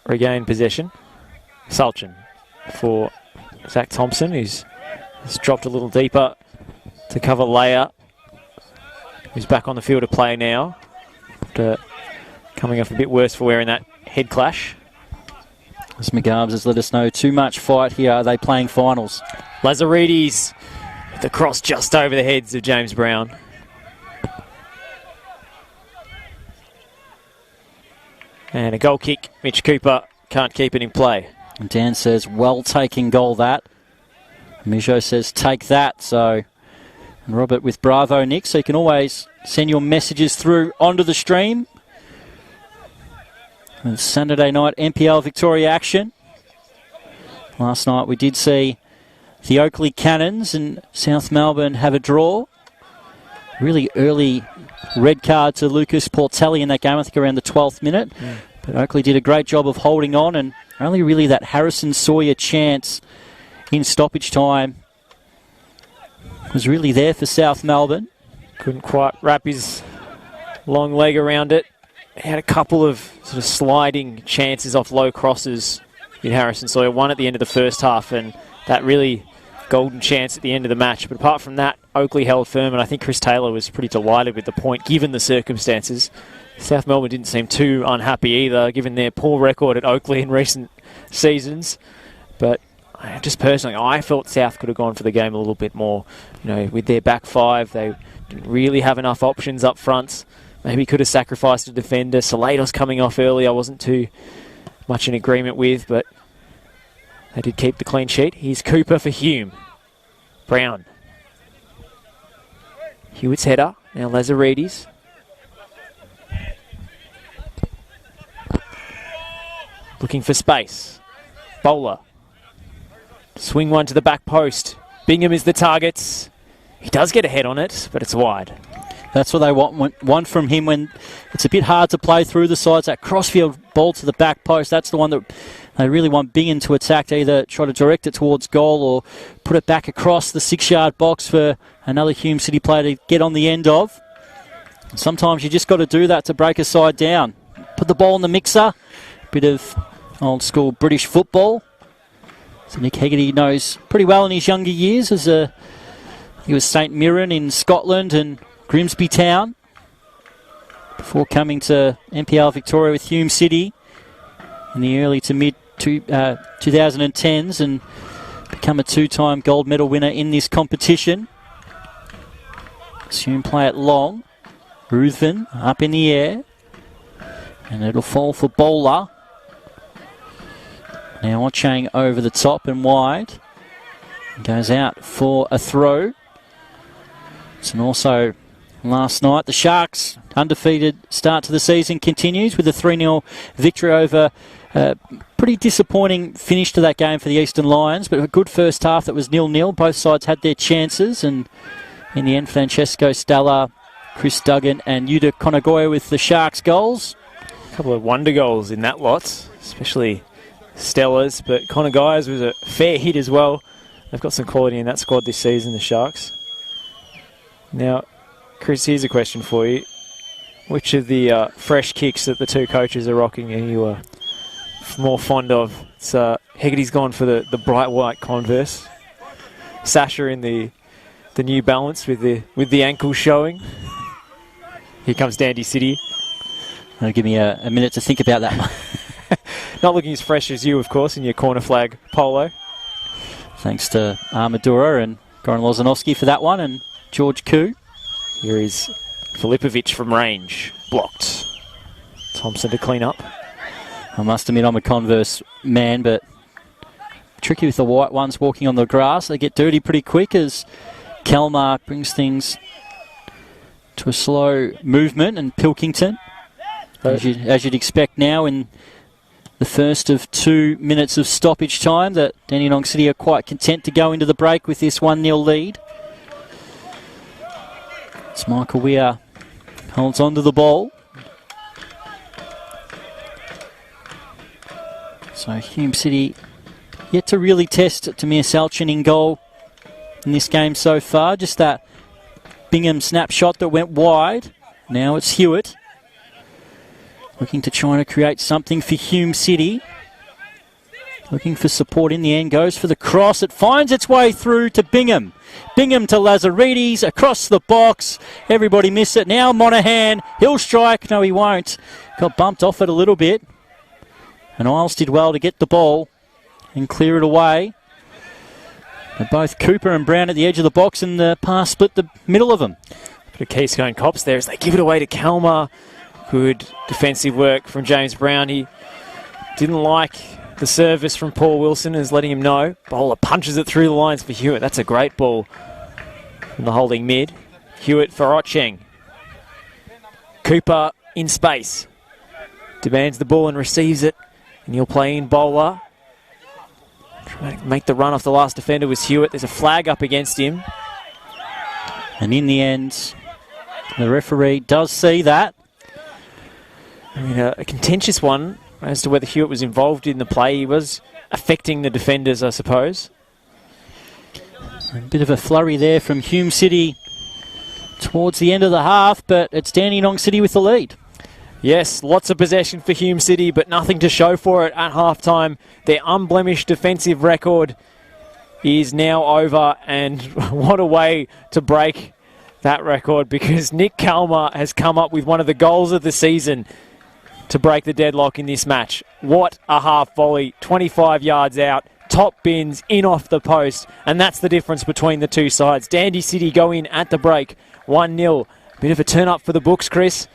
regain possession. Sulchin for Zach Thompson, who's dropped a little deeper to cover Leia, who's back on the field of play now after coming off a bit worse for wearing that head clash. As McGarbs has let us know, too much fight here. Are they playing finals? Lazaridis with the cross just over the heads of James Brown. And a goal kick. Mitch Cooper can't keep it in play. And Dan says, well-taken goal that. Mijo says, take that. So, and Robert with Bravo, Nick. So you can always send your messages through onto the stream. And Saturday night NPL Victoria action. Last night we did see the Oakley Cannons and South Melbourne have a draw. Really early red card to Lucas Portelli in that game, I think around the 12th minute. But Oakley did a great job of holding on, and only really that Harrison Sawyer chance in stoppage time was really there for South Melbourne. Couldn't quite wrap his long leg around it. He had a couple of sort of sliding chances off low crosses in Harrison Sawyer. One at the end of the first half, and that really golden chance at the end of the match. But apart from that, Oakley held firm, and I think Chris Taylor was pretty delighted with the point, given the circumstances. South Melbourne didn't seem too unhappy either, given their poor record at Oakley in recent seasons. But just personally, I felt South could have gone for the game a little bit more. With their back five, they didn't really have enough options up front. Maybe could have sacrificed a defender. Salados coming off early, I wasn't too much in agreement with, but they did keep the clean sheet. Here's Cooper for Hume. Brown. Hewitt's header. Now Lazaridis. Looking for space. Bowler. Swing one to the back post. Bingham is the target. He does get a head on it, but it's wide. That's what they want from him when it's a bit hard to play through the sides. That crossfield ball to the back post, that's the one that they really want Bingham to attack, to either try to direct it towards goal or put it back across the 6-yard box for another Hume City player to get on the end of. And sometimes you just got to do that to break a side down. Put the ball in the mixer. Bit of old school British football. So Nick Hegarty knows pretty well in his younger years as he was St Mirren in Scotland and Grimsby Town before coming to NPL Victoria with Hume City in the early to mid 2010s and become a 2-time gold medal winner in this competition. Hume play it long. Ruthven up in the air. And it'll fall for Bowler. Now Ochang over the top and wide. Goes out for a throw. And also last night, the Sharks' undefeated start to the season continues with a 3-0 victory over a pretty disappointing finish to that game for the Eastern Lions, but a good first half that was 0-0. Both sides had their chances, and in the end, Francesco Stella, Chris Duggan and Yuta Konagoya with the Sharks' goals. A couple of wonder goals in that lot, especially Stella's, but Konagoya's was a fair hit as well. They've got some quality in that squad this season, the Sharks. Now, Chris, here's a question for you. Which of the fresh kicks that the two coaches are rocking are you more fond of? It's Hegarty's gone for the bright white Converse. Sasha in the New Balance with the ankles showing. Here comes Dandy City. Give me a minute to think about that one. Not looking as fresh as you, of course, in your corner flag polo. Thanks to Armadura and Goran Lozanovsky for that one, and George Koo. Here is Filipovic from range. Blocked. Thompson to clean up. I must admit I'm a Converse man, but tricky with the white ones walking on the grass. They get dirty pretty quick as Kalmar brings things to a slow movement, and Pilkington, as you'd expect now in the first of 2 minutes of stoppage time, that Dandenong City are quite content to go into the break with this 1-0 lead. As Michael Weir holds on to the ball. So Hume City yet to really test Tamir Salchin in goal in this game so far. Just that Bingham snapshot that went wide. Now it's Hewitt looking to try to create something for Hume City. Looking for support in the end. Goes for the cross. It finds its way through to Bingham. Bingham to Lazaridis. Across the box. Everybody missed it. Now Monaghan. He'll strike. No, he won't. Got bumped off it a little bit. And Isles did well to get the ball and clear it away. But both Cooper and Brown at the edge of the box, and the pass split the middle of them. Bit of Keystone Cops there as they give it away to Kalmar. Good defensive work from James Brown. He didn't like the service from Paul Wilson, is letting him know. Bowler punches it through the lines for Hewitt. That's a great ball from the holding mid. Hewitt for Ocheng. Cooper in space. Demands the ball and receives it. And he'll play in Bowler. Trying to make the run off the last defender was Hewitt. There's a flag up against him. And in the end, the referee does see that. I mean, a contentious one as to whether Hewitt was involved in the play. He was affecting the defenders, I suppose. A bit of a flurry there from Hume City towards the end of the half, but it's Dandenong City with the lead. Yes, lots of possession for Hume City, but nothing to show for it at halftime. Their unblemished defensive record is now over, and what a way to break that record, because Nick Kalmar has come up with one of the goals of the season to break the deadlock in this match. What a half volley, 25 yards out, top bins, in off the post, and that's the difference between the two sides. Dandy City go in at the break, 1-0. Bit of a turn up for the books, Chris.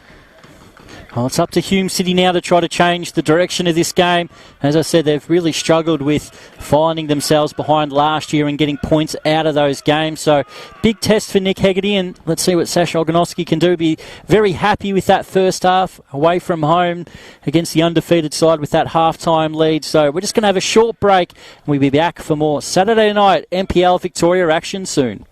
Well, it's up to Hume City now to try to change the direction of this game. As I said, they've really struggled with finding themselves behind last year and getting points out of those games. So, big test for Nick Hegarty, and let's see what Sasha Ogonowski can do. Be very happy with that first half, away from home against the undefeated side with that half-time lead. So, we're just going to have a short break, and we'll be back for more Saturday night NPL Victoria action soon.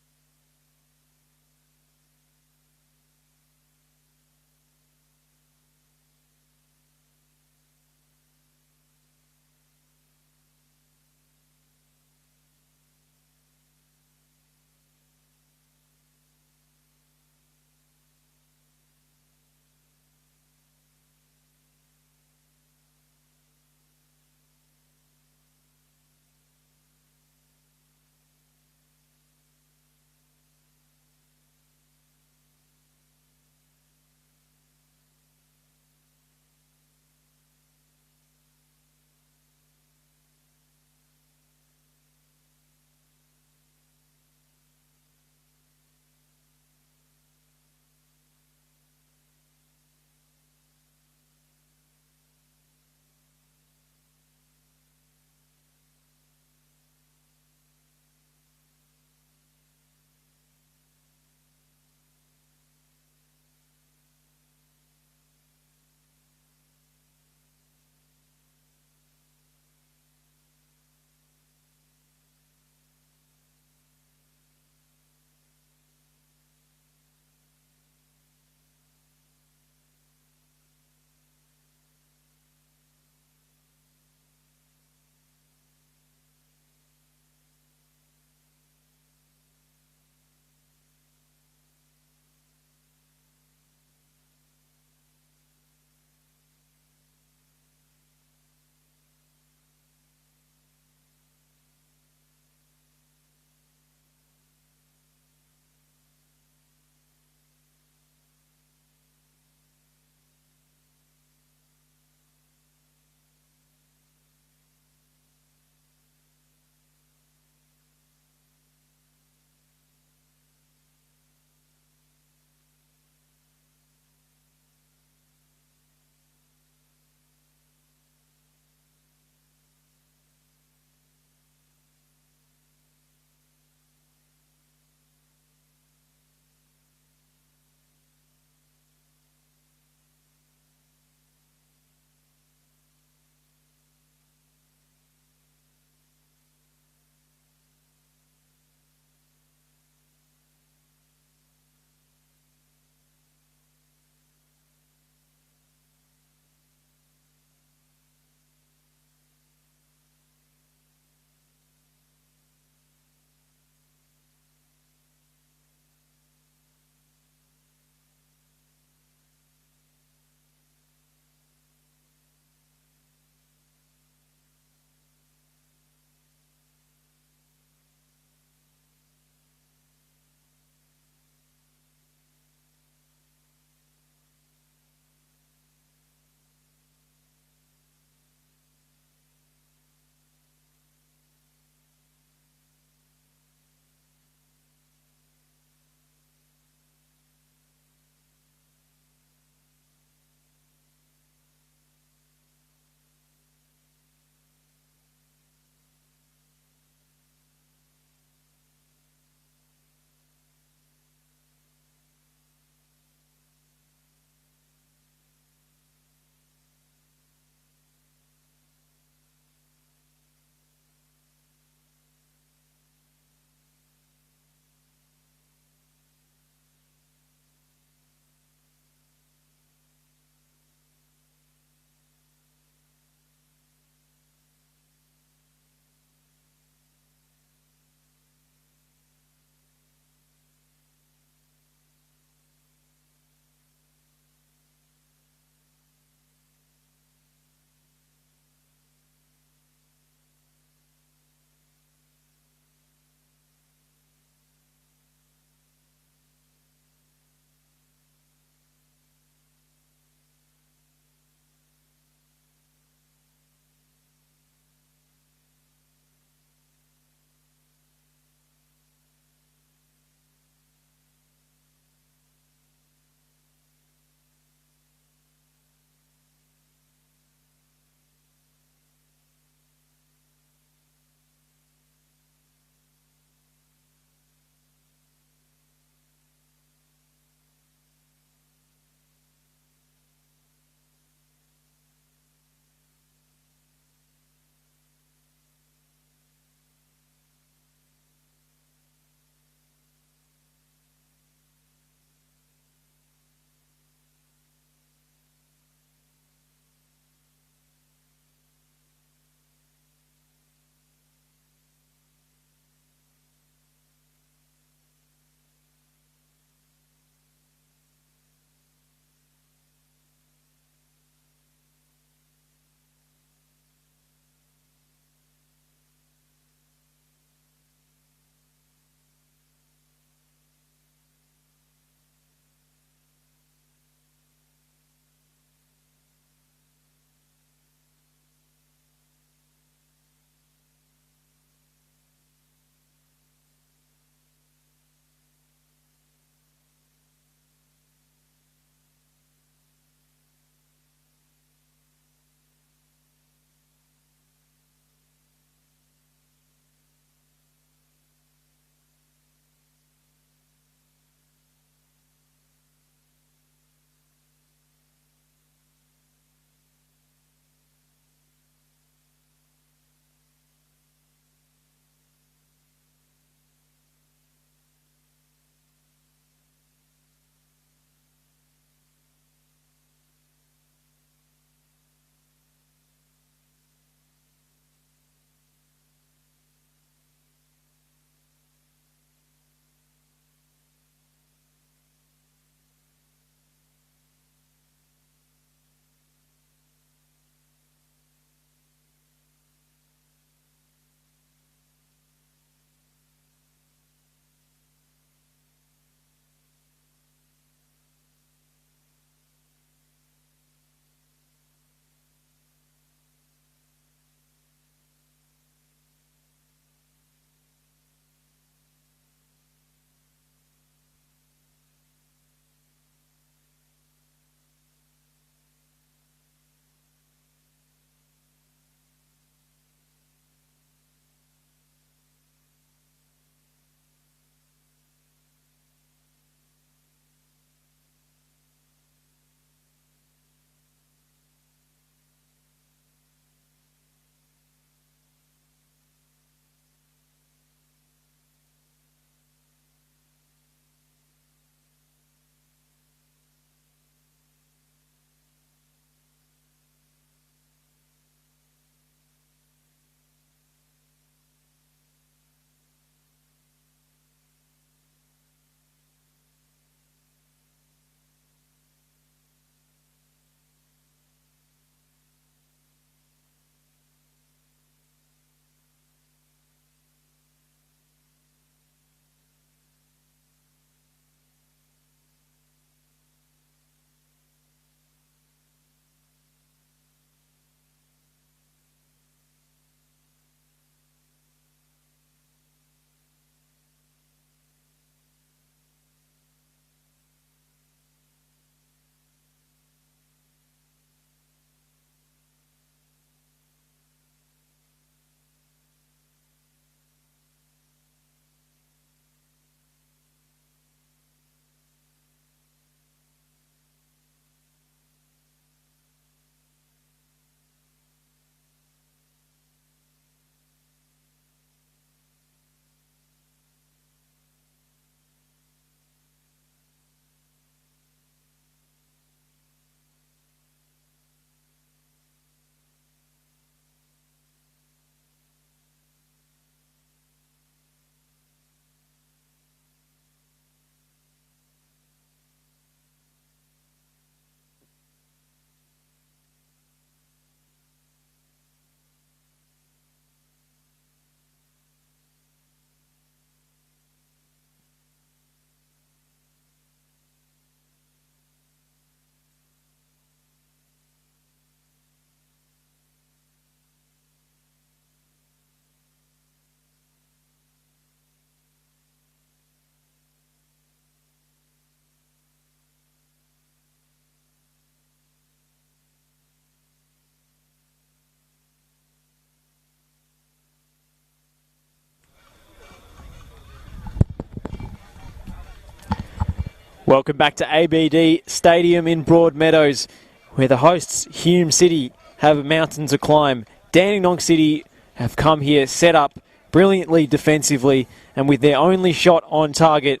Welcome back to ABD Stadium in Broadmeadows, where the hosts, Hume City, have mountains to climb. Dandenong City have come here, set up brilliantly defensively, and with their only shot on target,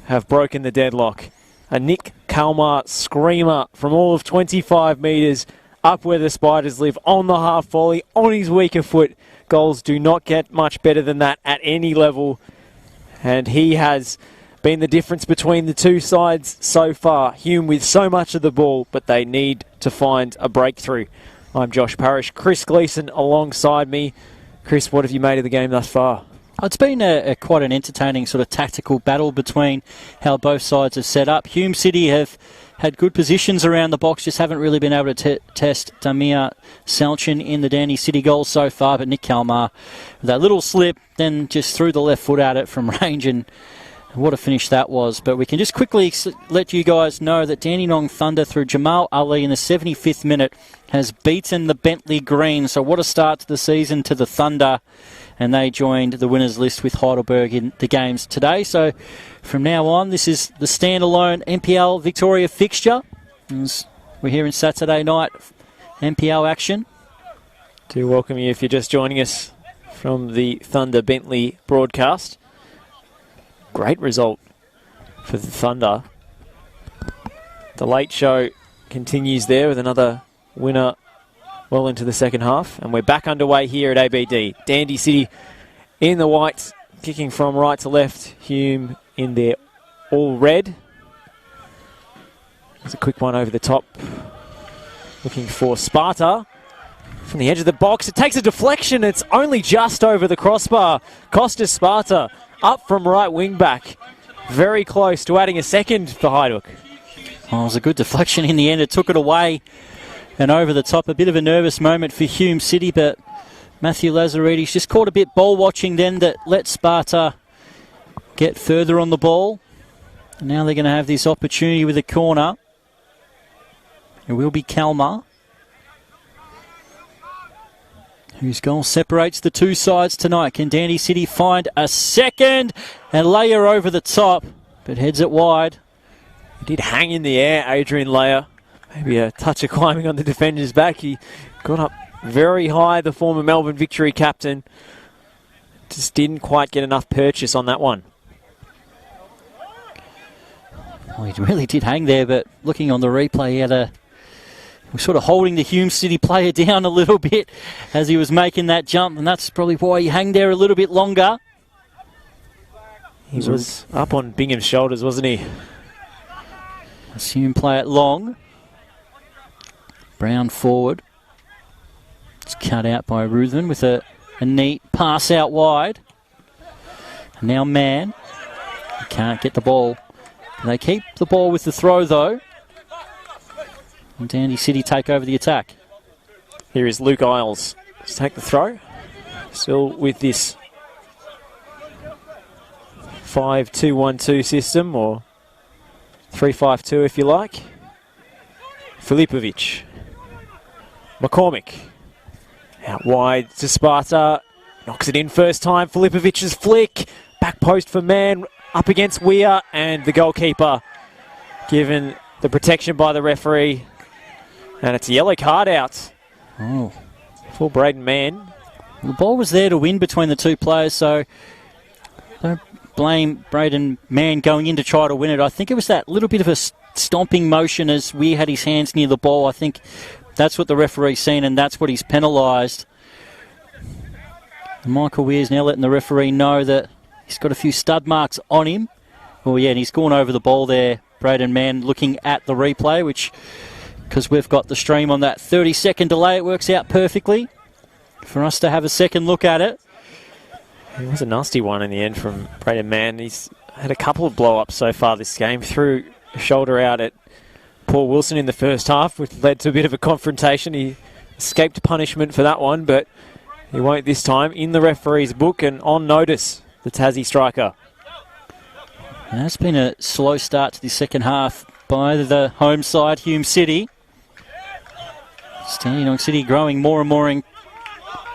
have broken the deadlock. A Nick Kalmar screamer from all of 25 metres, up where the Spiders live, on the half volley, on his weaker foot. Goals do not get much better than that at any level, and he has been the difference between the two sides so far. Hume with so much of the ball, but they need to find a breakthrough. I'm Josh Parrish, Chris Gleeson alongside me. Chris, what have you made of the game thus far? It's been quite an entertaining sort of tactical battle between how both sides have set up. Hume City have had good positions around the box, just haven't really been able to test Damir Salchin in the Dandy City goals so far, but Nick Kalmar, with that little slip, then just threw the left foot at it from range, and what a finish that was. But we can just quickly let you guys know that Dandenong Thunder, through Jamal Ali in the 75th minute, has beaten the Bentley Green. So what a start to the season to the Thunder. And they joined the winners list with Heidelberg in the games today. So from now on, this is the standalone NPL Victoria fixture. As we're here in Saturday night NPL action. Do welcome you if you're just joining us from the Thunder Bentley broadcast. Great result for the Thunder. The late show continues there with another winner well into the second half, and we're back underway here at ABD. Dandy City in the whites, kicking from right to left. Hume in there all red. There's a quick one over the top, looking for Sparta from the edge of the box. It takes a deflection. It's only just over the crossbar. Costa Sparta up from right wing back. Very close to adding a second for Hajduk. Oh, it was a good deflection in the end. It took it away and over the top. A bit of a nervous moment for Hume City, but Matthew Lazaridis just caught a bit ball watching then that let Sparta get further on the ball. And now they're going to have this opportunity with a corner. It will be Kalmar, whose goal separates the two sides tonight. Can Dandy City find a second and layer over the top, but heads it wide. He did hang in the air, Adrian Layer. Maybe a touch of climbing on the defender's back. He got up very high, the former Melbourne Victory captain. Just didn't quite get enough purchase on that one. Well, he really did hang there, but looking on the replay, he was sort of holding the Hume City player down a little bit as he was making that jump, and that's probably why he hung there a little bit longer. He was up on Bingham's shoulders, wasn't he? Hume play it long. Brown forward. It's cut out by Ruthven with a neat pass out wide. Now Mann. He can't get the ball. They keep the ball with the throw though. And Dandy City take over the attack. Here is Luke Isles. Let's take the throw. Still with this 5-2-1-2 system, or 3-5-2 if you like. Filipovic. McCormick. Out wide to Sparta. Knocks it in first time. Filipovic's flick. Back post for Mann. Up against Weir, and the goalkeeper given the protection by the referee. And it's a yellow card out. Oh. For Braden Mann. The ball was there to win between the two players, so don't blame Braden Mann going in to try to win it. I think it was that little bit of a stomping motion as Weir had his hands near the ball. I think that's what the referee's seen, and that's what he's penalised. Michael Weir's now letting the referee know that he's got a few stud marks on him. Well, yeah, and he's gone over the ball there, Braden Mann, looking at the replay, which, because we've got the stream on that 30-second delay, it works out perfectly for us to have a second look at it. It was a nasty one in the end from Braden Mann. He's had a couple of blow-ups so far this game. Threw a shoulder out at Paul Wilson in the first half, which led to a bit of a confrontation. He escaped punishment for that one, but he won't this time. In the referee's book and on notice, the Tassie striker. And that's been a slow start to the second half by the home side, Hume City. Dandenong City growing more and more in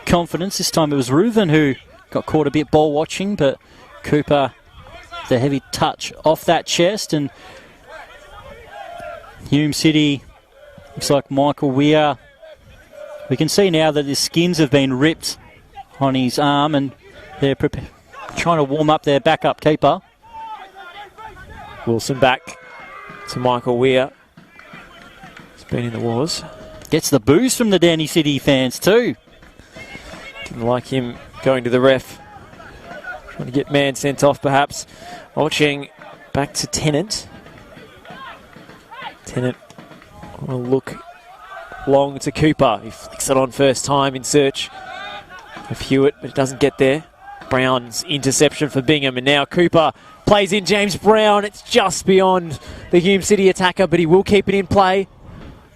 confidence. This time it was Reuven who got caught a bit ball watching, but Cooper, the heavy touch off that chest, and Hume City, looks like Michael Weir. We can see now that his skins have been ripped on his arm and they're trying to warm up their backup keeper. Wilson back to Michael Weir. He's been in the wars. Gets the boos from the Danny City fans too. Didn't like him going to the ref. Trying to get man sent off perhaps. Watching back to Tennant. Tennant will look long to Cooper. He flicks it on first time in search of Hewitt, but it doesn't get there. Brown's interception for Bingham, and now Cooper plays in James Brown. It's just beyond the Hume City attacker, but he will keep it in play.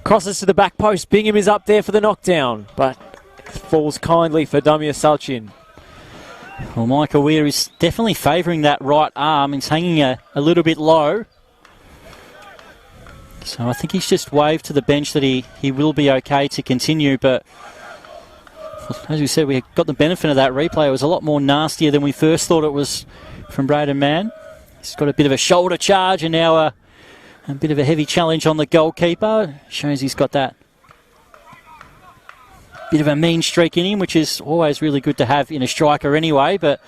Crosses to the back post. Bingham is up there for the knockdown, but falls kindly for Damir Salchin. Well, Michael Weir is definitely favouring that right arm. He's hanging a little bit low. So I think he's just waved to the bench that he will be okay to continue, but as we said, we got the benefit of that replay. It was a lot more nastier than we first thought it was from Braden Mann. He's got a bit of a shoulder charge and now a bit of a heavy challenge on the goalkeeper. Shows he's got that bit of a mean streak in him, which is always really good to have in a striker anyway, but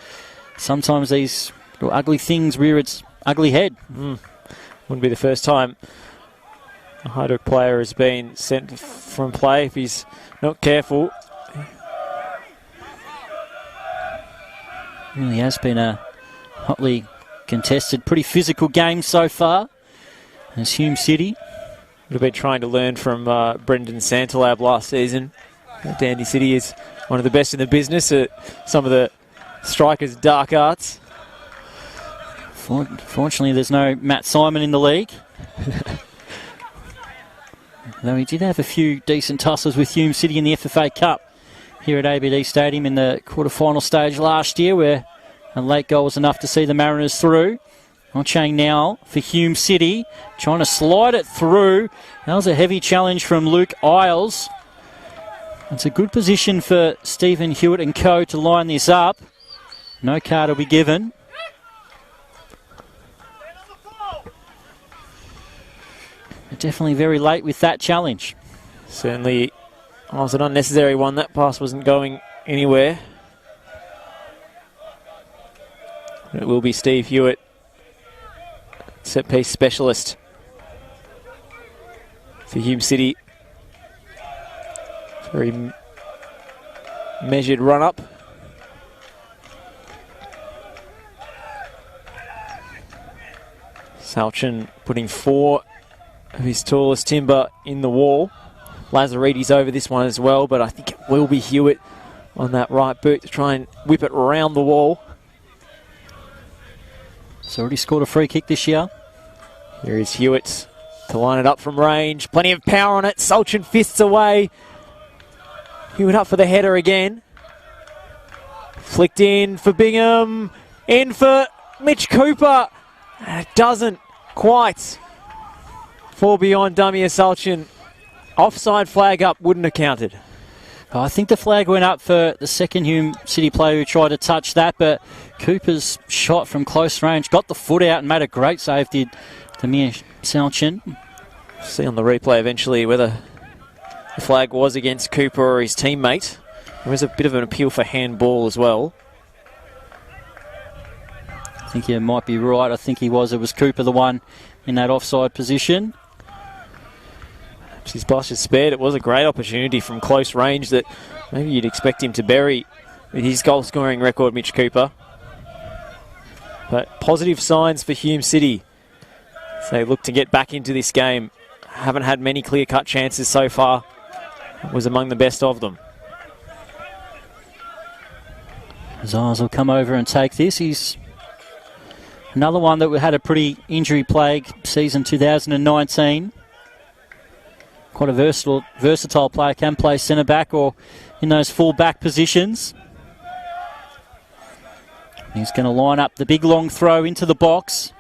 sometimes these little ugly things rear its ugly head. Wouldn't be the first time a Hajduk player has been sent from play if he's not careful. Really has been a hotly contested, pretty physical game so far. As Hume City would have been trying to learn from Brendan Santalab last season. Dandy City is one of the best in the business at some of the strikers' dark arts. Fortunately, there's no Matt Simon in the league. Though he did have a few decent tussles with Hume City in the FFA Cup here at ABD Stadium in the quarter-final stage last year, where a late goal was enough to see the Mariners through. Chang now for Hume City, trying to slide it through. That was a heavy challenge from Luke Isles. It's a good position for Stephen Hewitt and co to line this up. No card will be given. But definitely very late with that challenge. Certainly was an unnecessary one. That pass wasn't going anywhere. It will be Steve Hewitt, set-piece specialist for Hume City. Very measured run-up. Salchin putting 4 of his tallest timber in the wall. Lazaridis over this one as well, but I think it will be Hewitt on that right boot to try and whip it around the wall. He's already scored a free kick this year. Here is Hewitt to line it up from range. Plenty of power on it. Salchin fists away. Hewitt up for the header again. Flicked in for Bingham. In for Mitch Cooper. And it doesn't quite fall beyond Damir Salchin. Offside flag up, wouldn't have counted. I think the flag went up for the second Hume City player who tried to touch that, but Cooper's shot from close range got the foot out and made a great save, did Damir Salchin. See on the replay eventually whether the flag was against Cooper or his teammate. There was a bit of an appeal for handball as well. I think you might be right. I think it was Cooper the one in that offside position. His boss is spared. It was a great opportunity from close range that maybe you'd expect him to bury with his goal scoring record, Mitch Cooper. But positive signs for Hume City. So they look to get back into this game. Haven't had many clear-cut chances so far. It was among the best of them. Zars will come over and take this. He's another one that had a pretty injury-plagued season 2019. Quite a versatile player, can play centre-back or in those full-back positions. He's going to line up the big long throw into the box.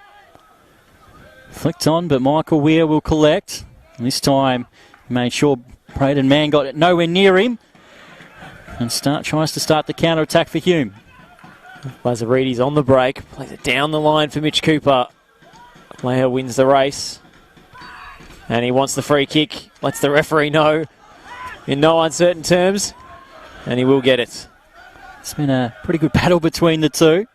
Flicked on, but Michael Weir will collect. And this time, he made sure Braden Mann got it nowhere near him. And tries to start the counter-attack for Hume. Lazaridis on the break, plays it down the line for Mitch Cooper. Player wins the race. And he wants the free kick. Lets the referee know in no uncertain terms. And he will get it. It's been a pretty good battle between the two.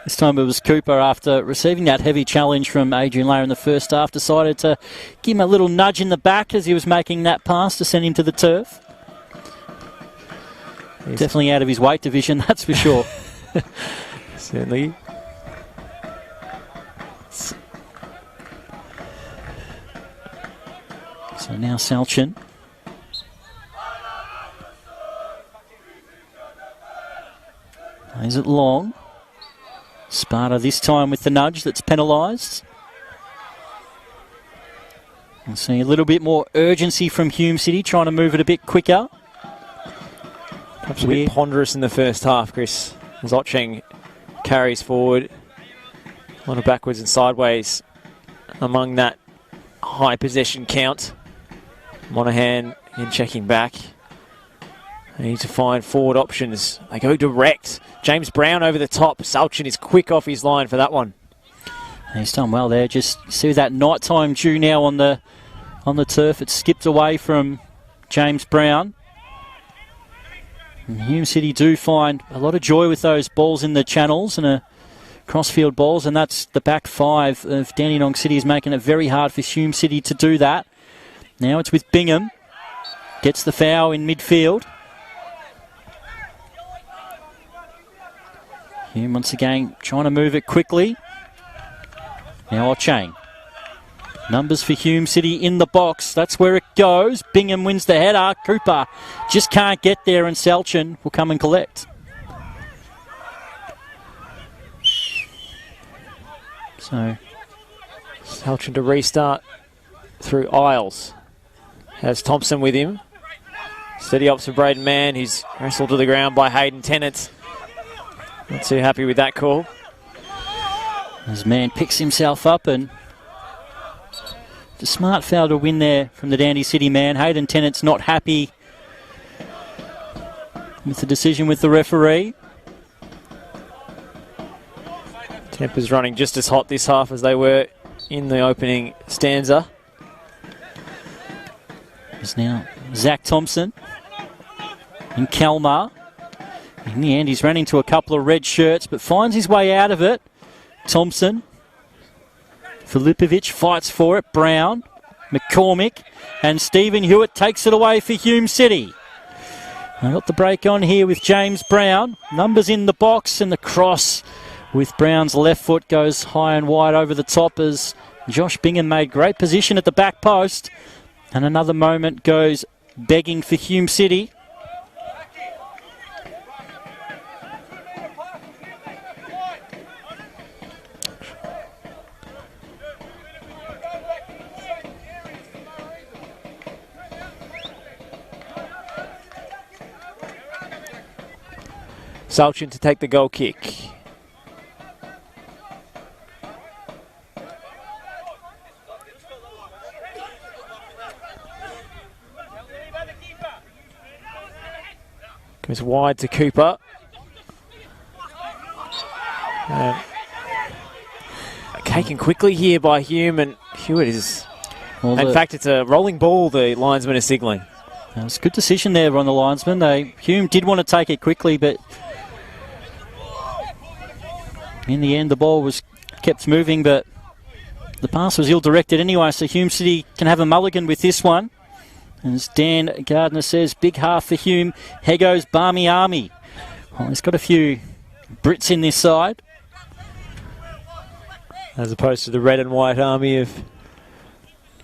This time it was Cooper, after receiving that heavy challenge from Adrian Layer in the first half, decided to give him a little nudge in the back as he was making that pass to send him to the turf. He's definitely out of his weight division, that's for sure. Certainly. So now Salchin. Is it long? Sparta this time with the nudge that's penalised. And see a little bit more urgency from Hume City, trying to move it a bit quicker. Perhaps a bit ponderous in the first half, Chris. Zocheng carries forward. A lot of backwards and sideways among that high possession count. Monahan in checking back. They need to find forward options. They go direct. James Brown over the top. Salchin is quick off his line for that one. He's done well there. Just see that nighttime dew now on the turf. It skipped away from James Brown. And Hume City do find a lot of joy with those balls in the channels and crossfield balls, and that's the back five of Dandenong City is making it very hard for Hume City to do that. Now it's with Bingham. Gets the foul in midfield. Hume once again trying to move it quickly. Now Ochang. Numbers for Hume City in the box. That's where it goes. Bingham wins the header. Cooper just can't get there, and Salchin will come and collect. So Salchin to restart through Isles. Has Thompson with him. Steady ops for Braden Mann. He's wrestled to the ground by Hayden Tennant. Not too happy with that call. As Mann picks himself up, and the smart foul to win there from the Dandy City man. Hayden Tennant's not happy with the decision with the referee. Tempers running just as hot this half as they were in the opening stanza. There's now Zach Thompson and Kalmar. In the end, he's run into a couple of red shirts, but finds his way out of it. Thompson. Filipovic fights for it. Brown. McCormick. And Stephen Hewitt takes it away for Hume City. I got the break on here with James Brown. Numbers in the box, and the cross with Brown's left foot goes high and wide over the top as Josh Bingham made great position at the back post. And another moment goes begging for Hume City. Salchin to take the goal kick. Goes wide to Cooper. Taken quickly here by Hume, and Hewitt is... in fact, it's a rolling ball the linesman is signalling. It was a good decision there on the linesman. Hume did want to take it quickly, but in the end the ball was kept moving, but the pass was ill-directed anyway, so Hume City can have a mulligan with this one. And as Dan Gardner says, big half for Hume. Here goes Barmy Army. Well, he's got a few Brits in this side. As opposed to the red and white army of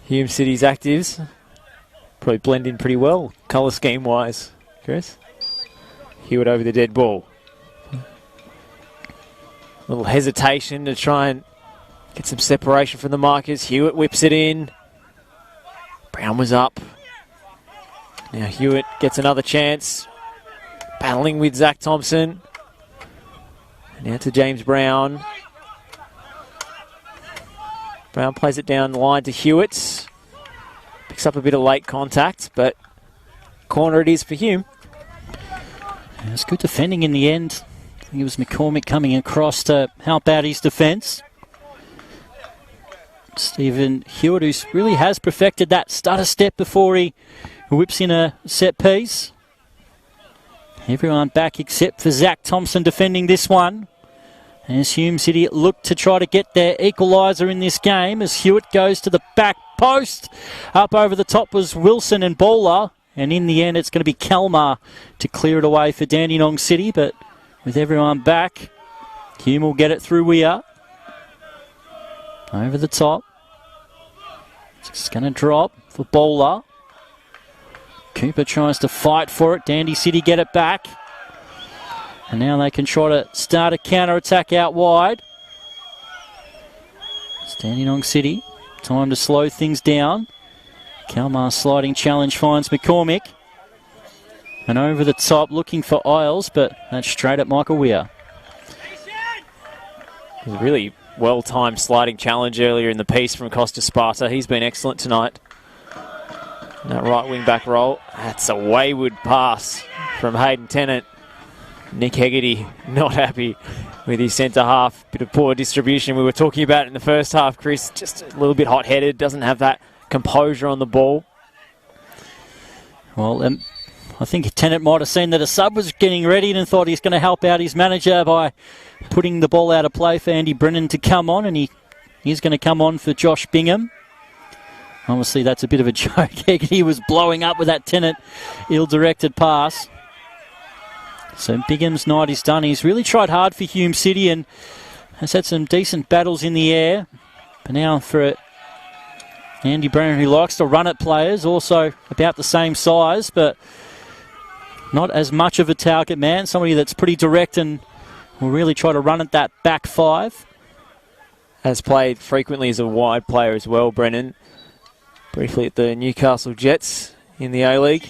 Hume City's actives. Probably blend in pretty well, colour scheme-wise, Chris. Hewitt over the dead ball. A little hesitation to try and get some separation from the markers. Hewitt whips it in. Brown was up. Now Hewitt gets another chance. Battling with Zach Thompson. Now to James Brown. Brown plays it down the line to Hewitt. Picks up a bit of late contact, but corner it is for Hume. Yeah, it's good defending in the end. I think it was McCormick coming across to help out his defence. Stephen Hewitt, who really has perfected that stutter step before he whips in a set piece. Everyone back except for Zach Thompson defending this one. As Hume City look to try to get their equaliser in this game, as Hewitt goes to the back post. Up over the top was Wilson and Bowler, and in the end it's going to be Kalmar to clear it away for Dandenong City, but with everyone back, Hume will get it through Weir. Over the top. It's going to drop for Bowler. Cooper tries to fight for it. Dandy City get it back. And now they can try to start a counter-attack out wide. It's Dandenong City. Time to slow things down. Kalmar's sliding challenge finds McCormick. And over the top looking for Isles, but that's straight at Michael Weir. It was a really well-timed sliding challenge earlier in the piece from Costa Sparta. He's been excellent tonight. And that right wing-back roll. That's a wayward pass from Hayden Tennant. Nick Hegarty not happy with his centre-half. Bit of poor distribution. We were talking about it in the first half, Chris. Just a little bit hot-headed. Doesn't have that composure on the ball. Well, I think Tennant might have seen that a sub was getting ready and thought he's going to help out his manager by putting the ball out of play for Andy Brennan to come on, and he's going to come on for Josh Bingham. Obviously, that's a bit of a joke. He was blowing up with that Tennant ill-directed pass. So Bingham's night is done. He's really tried hard for Hume City and has had some decent battles in the air. But now for Andy Brennan, who likes to run at players, also about the same size, but not as much of a target man. Somebody that's pretty direct and will really try to run at that back five. Has played frequently as a wide player as well, Brennan. Briefly at the Newcastle Jets in the A-League.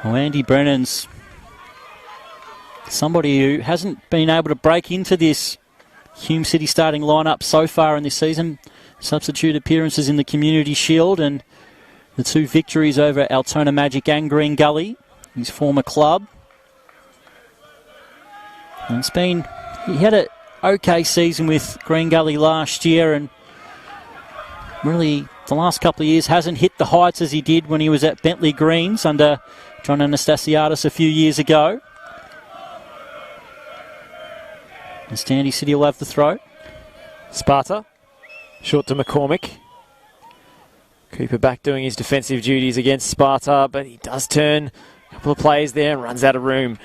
Well, Andy Brennan's somebody who hasn't been able to break into this Hume City starting lineup so far in this season. Substitute appearances in the Community Shield and the 2 victories over Altona Magic and Green Gully, his former club. And he had an okay season with Green Gully last year, and really the last couple of years hasn't hit the heights as he did when he was at Bentley Greens under John Anastasiadis a few years ago. And Standy City will have the throw. Sparta, short to McCormick. Cooper back doing his defensive duties against Sparta, but he does turn a couple of players there and runs out of room.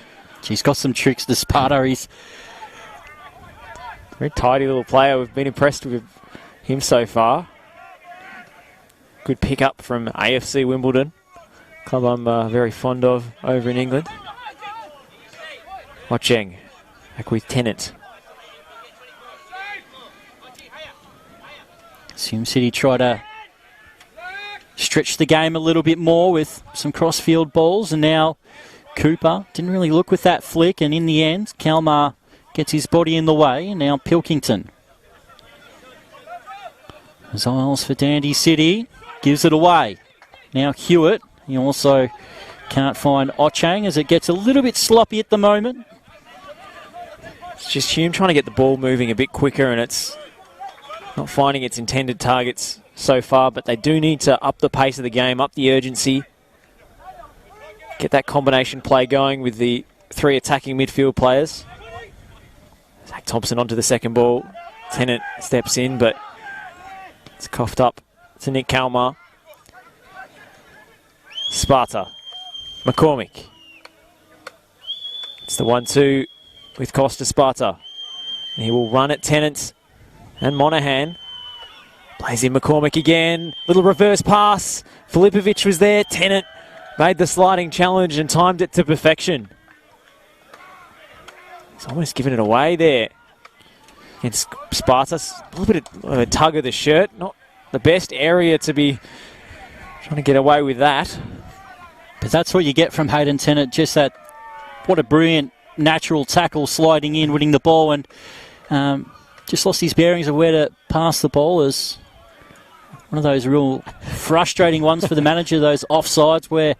He's got some tricks to Sparta. He's a very tidy little player. We've been impressed with him so far. Good pick up from AFC Wimbledon, club I'm very fond of over in England. Watching back with Tennant. Hume City try to stretch the game a little bit more with some cross-field balls, and now Cooper didn't really look with that flick, and in the end Kalmar gets his body in the way, and now Pilkington. Isles for Dandy City, gives it away. Now Hewitt, he also can't find Ochang as it gets a little bit sloppy at the moment. It's just Hume trying to get the ball moving a bit quicker, and it's not finding its intended targets so far, but they do need to up the pace of the game, up the urgency, get that combination play going with the 3 attacking midfield players. Zach Thompson onto the second ball. Tennant steps in, but it's coughed up to Nick Kalmar. Sparta. McCormick. It's the 1-2 with Costa Sparta. And he will run at Tennant and Monahan. Plays in McCormick again. Little reverse pass. Filipovic was there. Tennant made the sliding challenge and timed it to perfection. He's almost given it away there against Sparta. A little bit of a tug of the shirt. Not the best area to be trying to get away with that. But that's what you get from Hayden Tennant. Just that, what a brilliant natural tackle, sliding in, winning the ball, and just lost his bearings of where to pass the ball. Is one of those real frustrating ones for the manager, those offsides where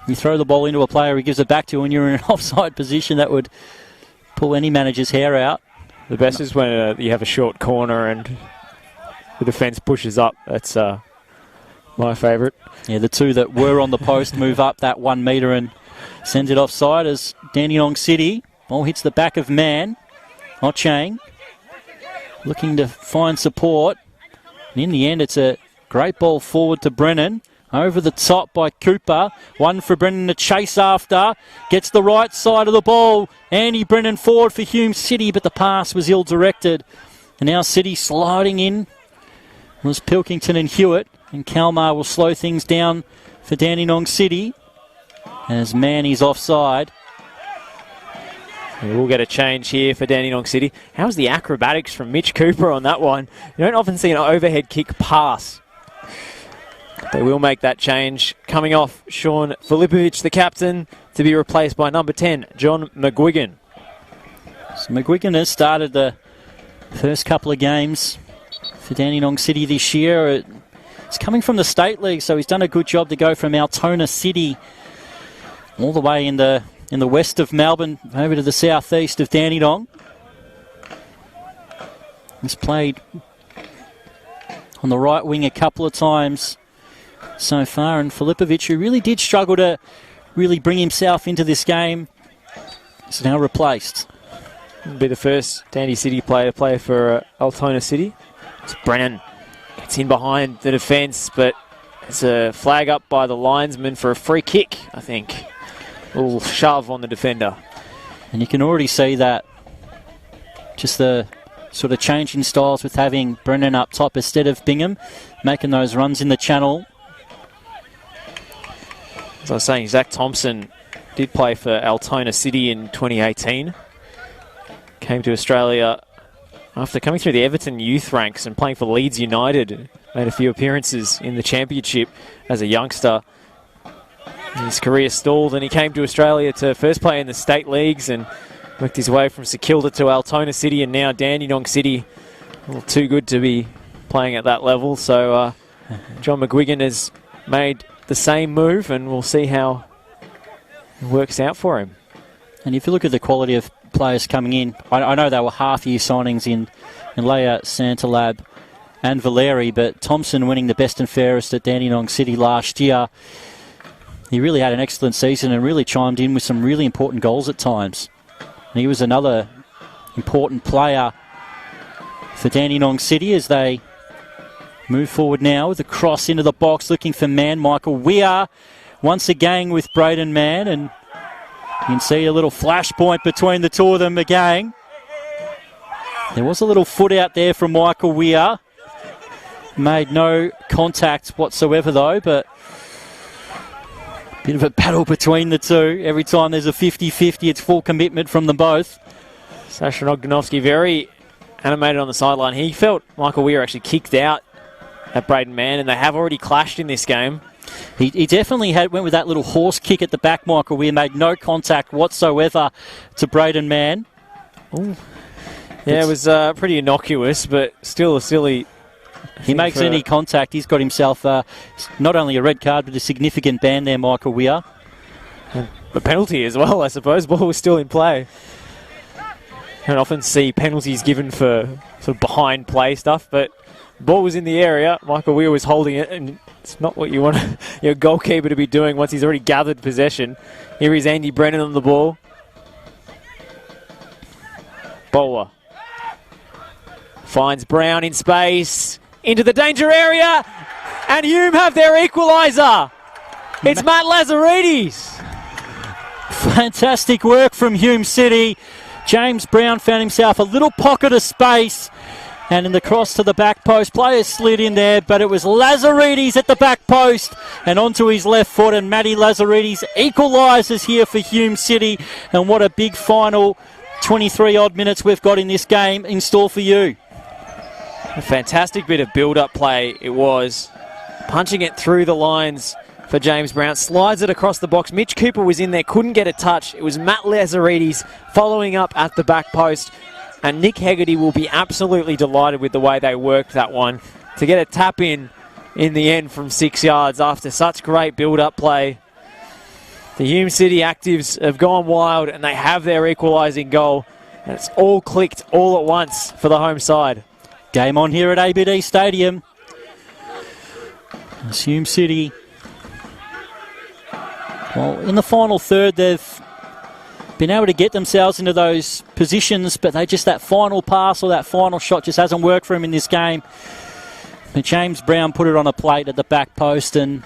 you throw the ball into a player, he gives it back to you, and you're in an offside position. That would pull any manager's hair out. The best is when you have a short corner and the defence pushes up. That's my favourite. Yeah, the two that were on the post move up that 1 metre and sends it offside as Dandenong City. Ball hits the back of man. Not Chang. Looking to find support. And in the end, it's a great ball forward to Brennan. Over the top by Cooper. One for Brennan to chase after. Gets the right side of the ball. Andy Brennan forward for Hume City, but the pass was ill-directed. And now City sliding in was Pilkington and Hewitt. And Kalmar will slow things down for Dandenong City as Manny's offside. We'll get a change here for Dandenong City. How's the acrobatics from Mitch Cooper on that one? You don't often see an overhead kick pass. They will make that change. Coming off, Sean Filipovic, the captain, to be replaced by number 10, John McGuigan. So McGuigan has started the first couple of games for Dandenong City this year. It's coming from the State League, so he's done a good job to go from Altona City all the way in the west of Melbourne over to the southeast of Dandenong. He's played on the right wing a couple of times so far, and Filipovic, who really did struggle to really bring himself into this game, is now replaced. It'll be the first Dandy City player to play for Altona City. It's Brennan. Gets in behind the defence, but it's a flag up by the linesman for a free kick, I think. A little shove on the defender. And you can already see that, just the sort of change in styles with having Brennan up top instead of Bingham, making those runs in the channel. As I was saying, Zach Thompson did play for Altona City in 2018. Came to Australia after coming through the Everton youth ranks and playing for Leeds United. Made a few appearances in the championship as a youngster. His career stalled and he came to Australia to first play in the state leagues and worked his way from St Kilda to Altona City and now Dandenong City. A little too good to be playing at that level. So John McGuigan has made the same move and we'll see how it works out for him. And if you look at the quality of players coming in, I know they were half-year signings in Leia, Santalab and Valeri, but Thompson winning the best and fairest at Dandenong City last year. He really had an excellent season and really chimed in with some really important goals at times. And he was another important player for Dandenong City as they move forward now with a cross into the box looking for Mann. Michael Weir once again with Braden Mann, and you can see a little flashpoint between the two of them again. There was a little foot out there from Michael Weir. Made no contact whatsoever though, but a bit of a battle between the two. Every time there's a 50-50, it's full commitment from them both. Sasha Ogdanovsky very animated on the sideline. He felt Michael Weir actually kicked out at Braden Mann, and they have already clashed in this game. He definitely went with that little horse kick at the back, Michael Weir. Made no contact whatsoever to Braden Mann. Ooh. Yeah, it was pretty innocuous, but still a silly... He makes any contact, he's got himself not only a red card, but a significant ban there, Michael Weir. A penalty as well, I suppose. Ball was still in play. You don't often see penalties given for sort of behind play stuff, but the ball was in the area. Michael Weir was holding it, and it's not what you want your goalkeeper to be doing once he's already gathered possession. Here is Andy Brennan on the ball. Bowler finds Brown in space, into the danger area, and Hume have their equaliser. It's Matt Lazaridis. Fantastic work from Hume City. James Brown found himself a little pocket of space, and in the cross to the back post, players slid in there, but it was Lazaridis at the back post and onto his left foot, and Matty Lazaridis equalises here for Hume City. And what a big final 23-odd minutes we've got in this game in store for you. A fantastic bit of build-up play it was. Punching it through the lines for James Brown. Slides it across the box. Mitch Cooper was in there, couldn't get a touch. It was Matt Lazaridis following up at the back post. And Nick Hegarty will be absolutely delighted with the way they worked that one to get a tap in the end from 6 yards after such great build-up play. The Hume City Actives have gone wild and they have their equalising goal. And it's all clicked all at once for the home side. Game on here at ABD Stadium. Hume City. Well, in the final third, they've been able to get themselves into those positions, but that final pass or that final shot just hasn't worked for him in this game. But James Brown put it on a plate at the back post, and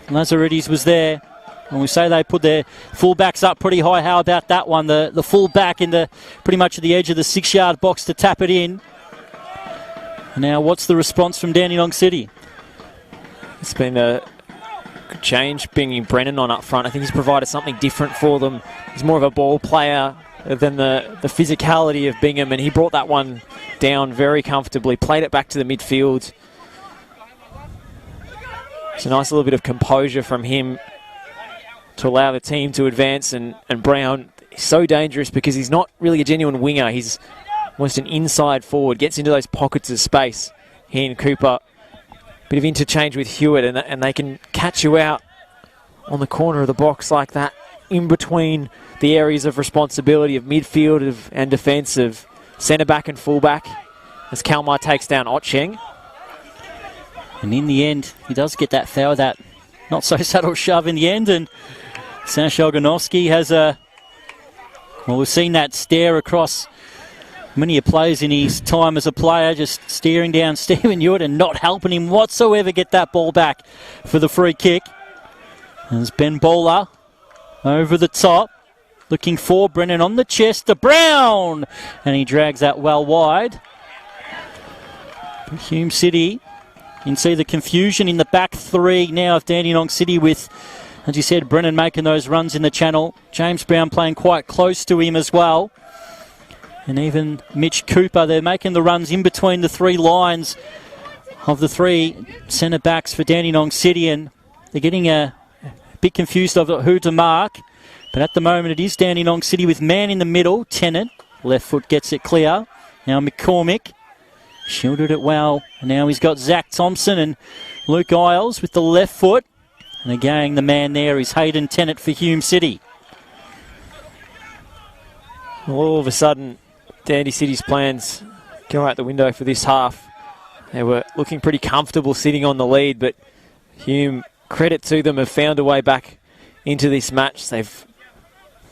Lazaridis was there. And we say they put their fullbacks up pretty high. How about that one? The fullback in pretty much at the edge of the 6-yard box to tap it in. Now, what's the response from Dandenong City? It's been a good change, bringing Brennan on up front. I think he's provided something different for them. He's more of a ball player than the physicality of Bingham, and he brought that one down very comfortably, played it back to the midfield. It's a nice little bit of composure from him to allow the team to advance, and Brown is so dangerous because he's not really a genuine winger. He's almost an inside forward, gets into those pockets of space. He and Cooper, bit of interchange with Hewitt, and they can catch you out on the corner of the box like that, in between the areas of responsibility of midfield and defence, of centre-back and full-back, as Kalmar takes down Otcheng. And in the end, he does get that foul, that not-so-subtle shove in the end, and Sash Olganovsky has we've seen that stare across many players in his time as a player, just staring down Stephen Hewitt and not helping him whatsoever get that ball back for the free kick. There's Ben Bowler over the top, looking for Brennan on the chest to Brown, and he drags that well wide. Hume City, you can see the confusion in the back three now of Dandenong City with, as you said, Brennan making those runs in the channel. James Brown playing quite close to him as well. And even Mitch Cooper, they're making the runs in between the three lines of the three centre-backs for Dandenong City, and they're getting a bit confused of who to mark. But at the moment, it is Dandenong City with man in the middle, Tennant. Left foot gets it clear. Now McCormick shielded it well. And now he's got Zach Thompson and Luke Isles with the left foot. And again, the man there is Hayden Tennant for Hume City. Well, all of a sudden, Dandy City's plans go out the window for this half. They were looking pretty comfortable sitting on the lead, but Hume, credit to them, have found a way back into this match. They've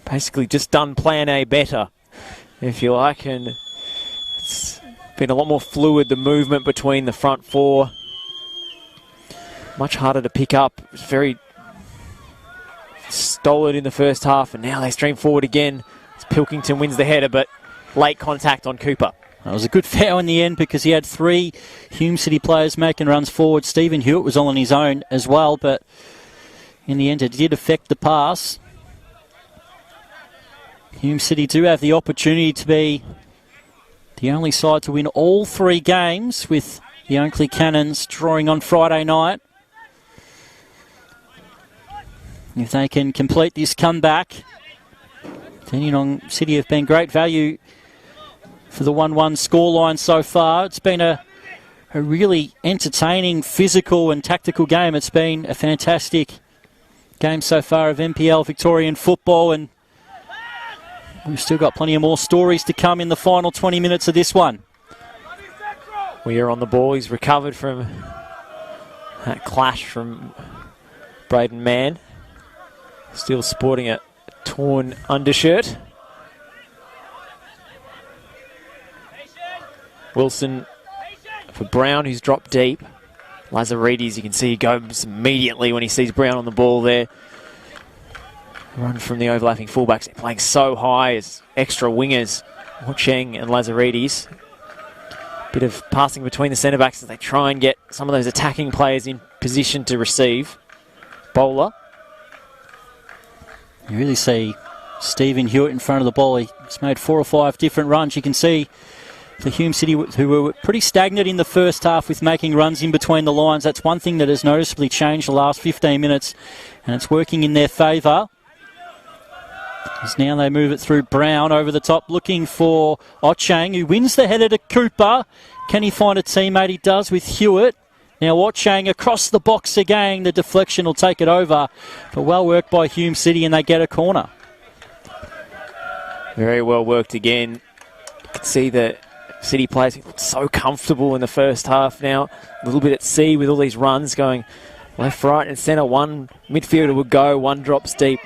basically just done plan A better, if you like, and it's been a lot more fluid, the movement between the front four. Much harder to pick up. It was very stolid in the first half, and now they stream forward again. Pilkington wins the header, but late contact on Cooper. That was a good foul in the end because he had three Hume City players making runs forward. Stephen Hewitt was all on his own as well, but in the end it did affect the pass. Hume City do have the opportunity to be the only side to win all three games, with the Oakley Cannons drawing on Friday night. If they can complete this comeback, Dandenong City have been great value for the 1-1 scoreline so far. It's been a really entertaining, physical and tactical game. It's been a fantastic game so far of NPL Victorian football, and we've still got plenty of more stories to come in the final 20 minutes of this one. We are on the ball. He's recovered from that clash from Braden Mann. Still sporting a torn undershirt. Wilson for Brown, who's dropped deep. Lazaridis, you can see he goes immediately when he sees Brown on the ball there. Run from the overlapping fullbacks. They're playing so high as extra wingers, Cheng and Lazaridis. Bit of passing between the centre-backs as they try and get some of those attacking players in position to receive. Bowler. You really see Stephen Hewitt in front of the ball. He's made 4 or 5 different runs. You can see the Hume City, who were pretty stagnant in the first half with making runs in between the lines. That's one thing that has noticeably changed the last 15 minutes, and it's working in their favour. As now they move it through Brown over the top, looking for Otcheng, who wins the header to Cooper. Can he find a teammate? He does with Hewitt. Now Otcheng across the box again. The deflection will take it over. But well worked by Hume City, and they get a corner. Very well worked again. can see the City players look so comfortable in the first half now. A little bit at sea with all these runs going left, right and centre. One midfielder will go, one drops deep.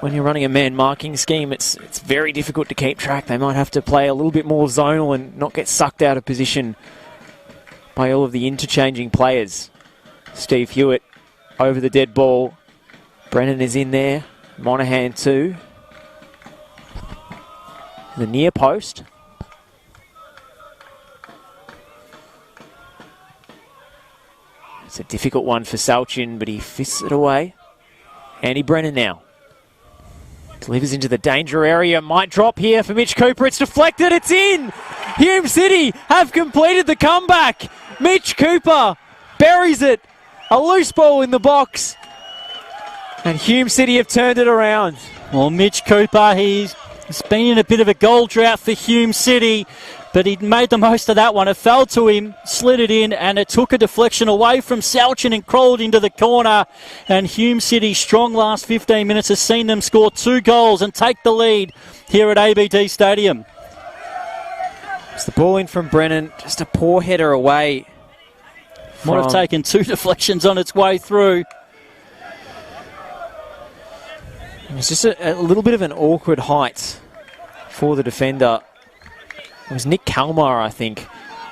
When you're running a man marking scheme, it's very difficult to keep track. They might have to play a little bit more zonal and not get sucked out of position by all of the interchanging players. Steve Hewitt over the dead ball. Brennan is in there. Monahan too. The near post. It's a difficult one for Salchin, but he fists it away. Andy Brennan now. Delivers into the danger area. Might drop here for Mitch Cooper. It's deflected. It's in. Hume City have completed the comeback. Mitch Cooper buries it. A loose ball in the box. And Hume City have turned it around. Well, Mitch Cooper, he's been in a bit of a goal drought for Hume City, but he made the most of that one. It fell to him, slid it in, and it took a deflection away from Salchin and crawled into the corner. And Hume City, strong last 15 minutes, has seen them score 2 goals and take the lead here at ABD Stadium. It's the ball in from Brennan, just a poor header away. Might have taken 2 deflections on its way through. It was just a little bit of an awkward height for the defender. It was Nick Kalmar, I think.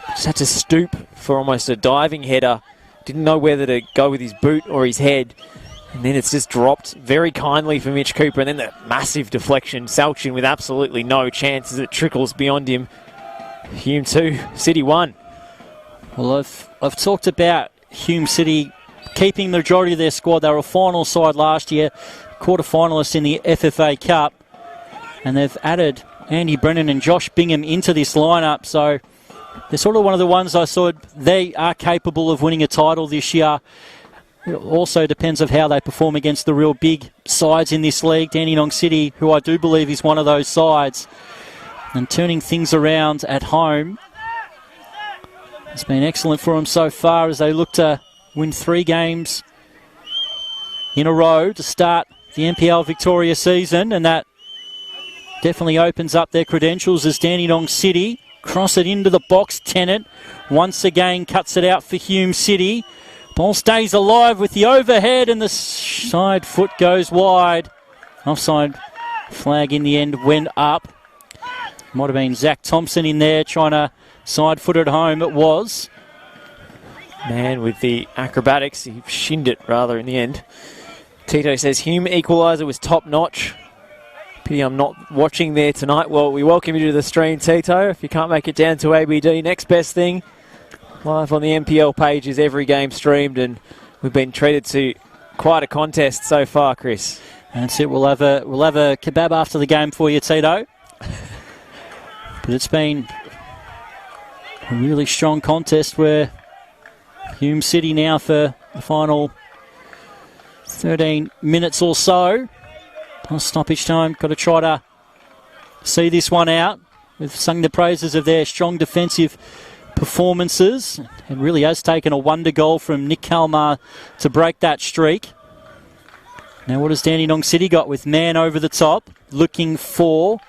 Just had to stoop for almost a diving header. Didn't know whether to go with his boot or his head. And then it's just dropped very kindly for Mitch Cooper. And then the massive deflection. Salchin with absolutely no chance as it trickles beyond him. Hume 2, City 1. Well, I've talked about Hume City keeping the majority of their squad. They were a final side last year, quarter-finalists in the FFA Cup, and they've added Andy Brennan and Josh Bingham into this lineup, so they're sort of one of the ones I thought they are capable of winning a title this year. It also depends on how they perform against the real big sides in this league. Dandenong City, who I do believe is one of those sides, and turning things around at home. It's been excellent for them so far as they look to win 3 games in a row to start the NPL Victoria season, and that definitely opens up their credentials as Dandenong City cross it into the box. Tennant once again cuts it out for Hume City. Ball stays alive with the overhead and the side foot goes wide. Offside flag in the end went up. Might have been Zach Thompson in there trying to side foot it home. It was. Man, with the acrobatics, he shinned it rather in the end. Tito says Hume equaliser was top notch. Pity I'm not watching there tonight. Well, we welcome you to the stream, Tito. If you can't make it down to ABD, next best thing, live on the NPL page is every game streamed, and we've been treated to quite a contest so far, Chris. That's it. We'll have a kebab after the game for you, Tito. But it's been a really strong contest where Hume City now for the final 13 minutes or so. Plus stoppage time. Got to try to see this one out. We've sung the praises of their strong defensive performances. It really has taken a wonder goal from Nick Kalmar to break that streak. Now what has Dandenong City got with man over the top? Looking for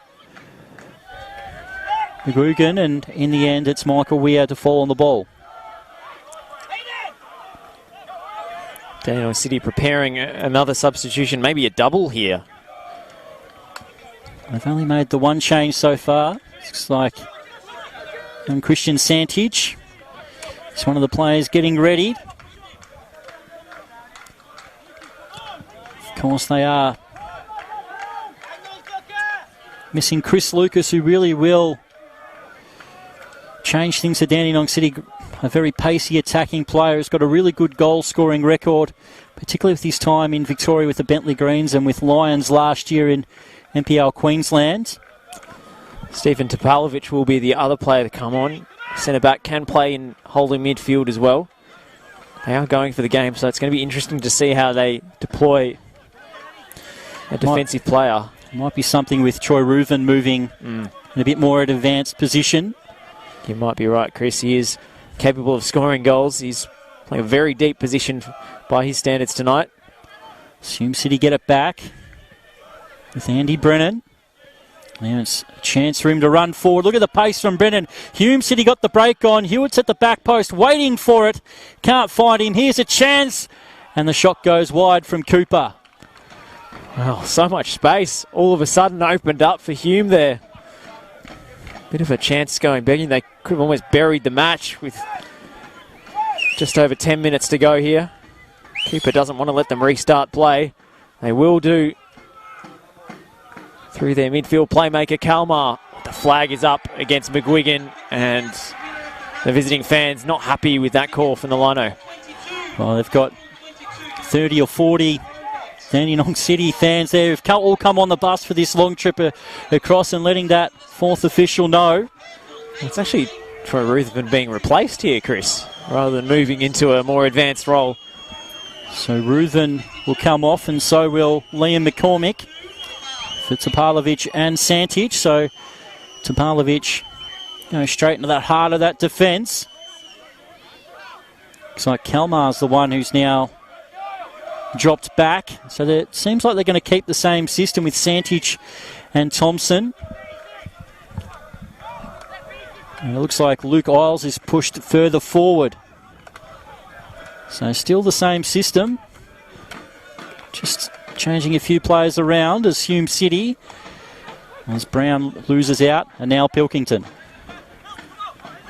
Gugan, and in the end it's Michael Weir to fall on the ball. Dandenong City preparing another substitution, maybe a double here. They've only made the one change so far. Looks like Christian Santich is one of the players getting ready. Of course they are missing Chris Lucas, who really will change things for Dandenong City. A very pacey attacking player who's got a really good goal scoring record, particularly with his time in Victoria with the Bentley Greens and with Lions last year in NPL Queensland. Stephen Topalovic will be the other player to come on. Centre-back can play in holding midfield as well. They are going for the game, so it's going to be interesting to see how they deploy a defensive player. Might be something with Troy Reuven moving in a bit more at advanced position. You might be right, Chris. He is capable of scoring goals. He's playing a very deep position by his standards tonight. Hume City get it back with Andy Brennan. There's a chance for him to run forward. Look at the pace from Brennan. Hume City got the break on. Hewitt's at the back post waiting for it. Can't find him. Here's a chance. And the shot goes wide from Cooper. Well, so much space all of a sudden opened up for Hume there. Bit of a chance going begging. They could have almost buried the match with just over 10 minutes to go here. Cooper doesn't want to let them restart play. They will do through their midfield playmaker, Kalmar. The flag is up against McGuigan, and the visiting fans not happy with that call from the lino. Well, they've got 30 or 40 Dandenong City fans there who've all come on the bus for this long trip across, and letting that fourth official know. It's actually Troy Ruthven being replaced here, Chris, rather than moving into a more advanced role. So Ruthven will come off, and so will Liam McCormick for Topalovic and Santich. So Topalovic going straight into that heart of that defence. Looks like Kalmar's the one who's now dropped back. So it seems like they're going to keep the same system with Santich and Thompson. And it looks like Luke Isles is pushed further forward. So still the same system. Just changing a few players around as Hume City, as Brown loses out, and now Pilkington.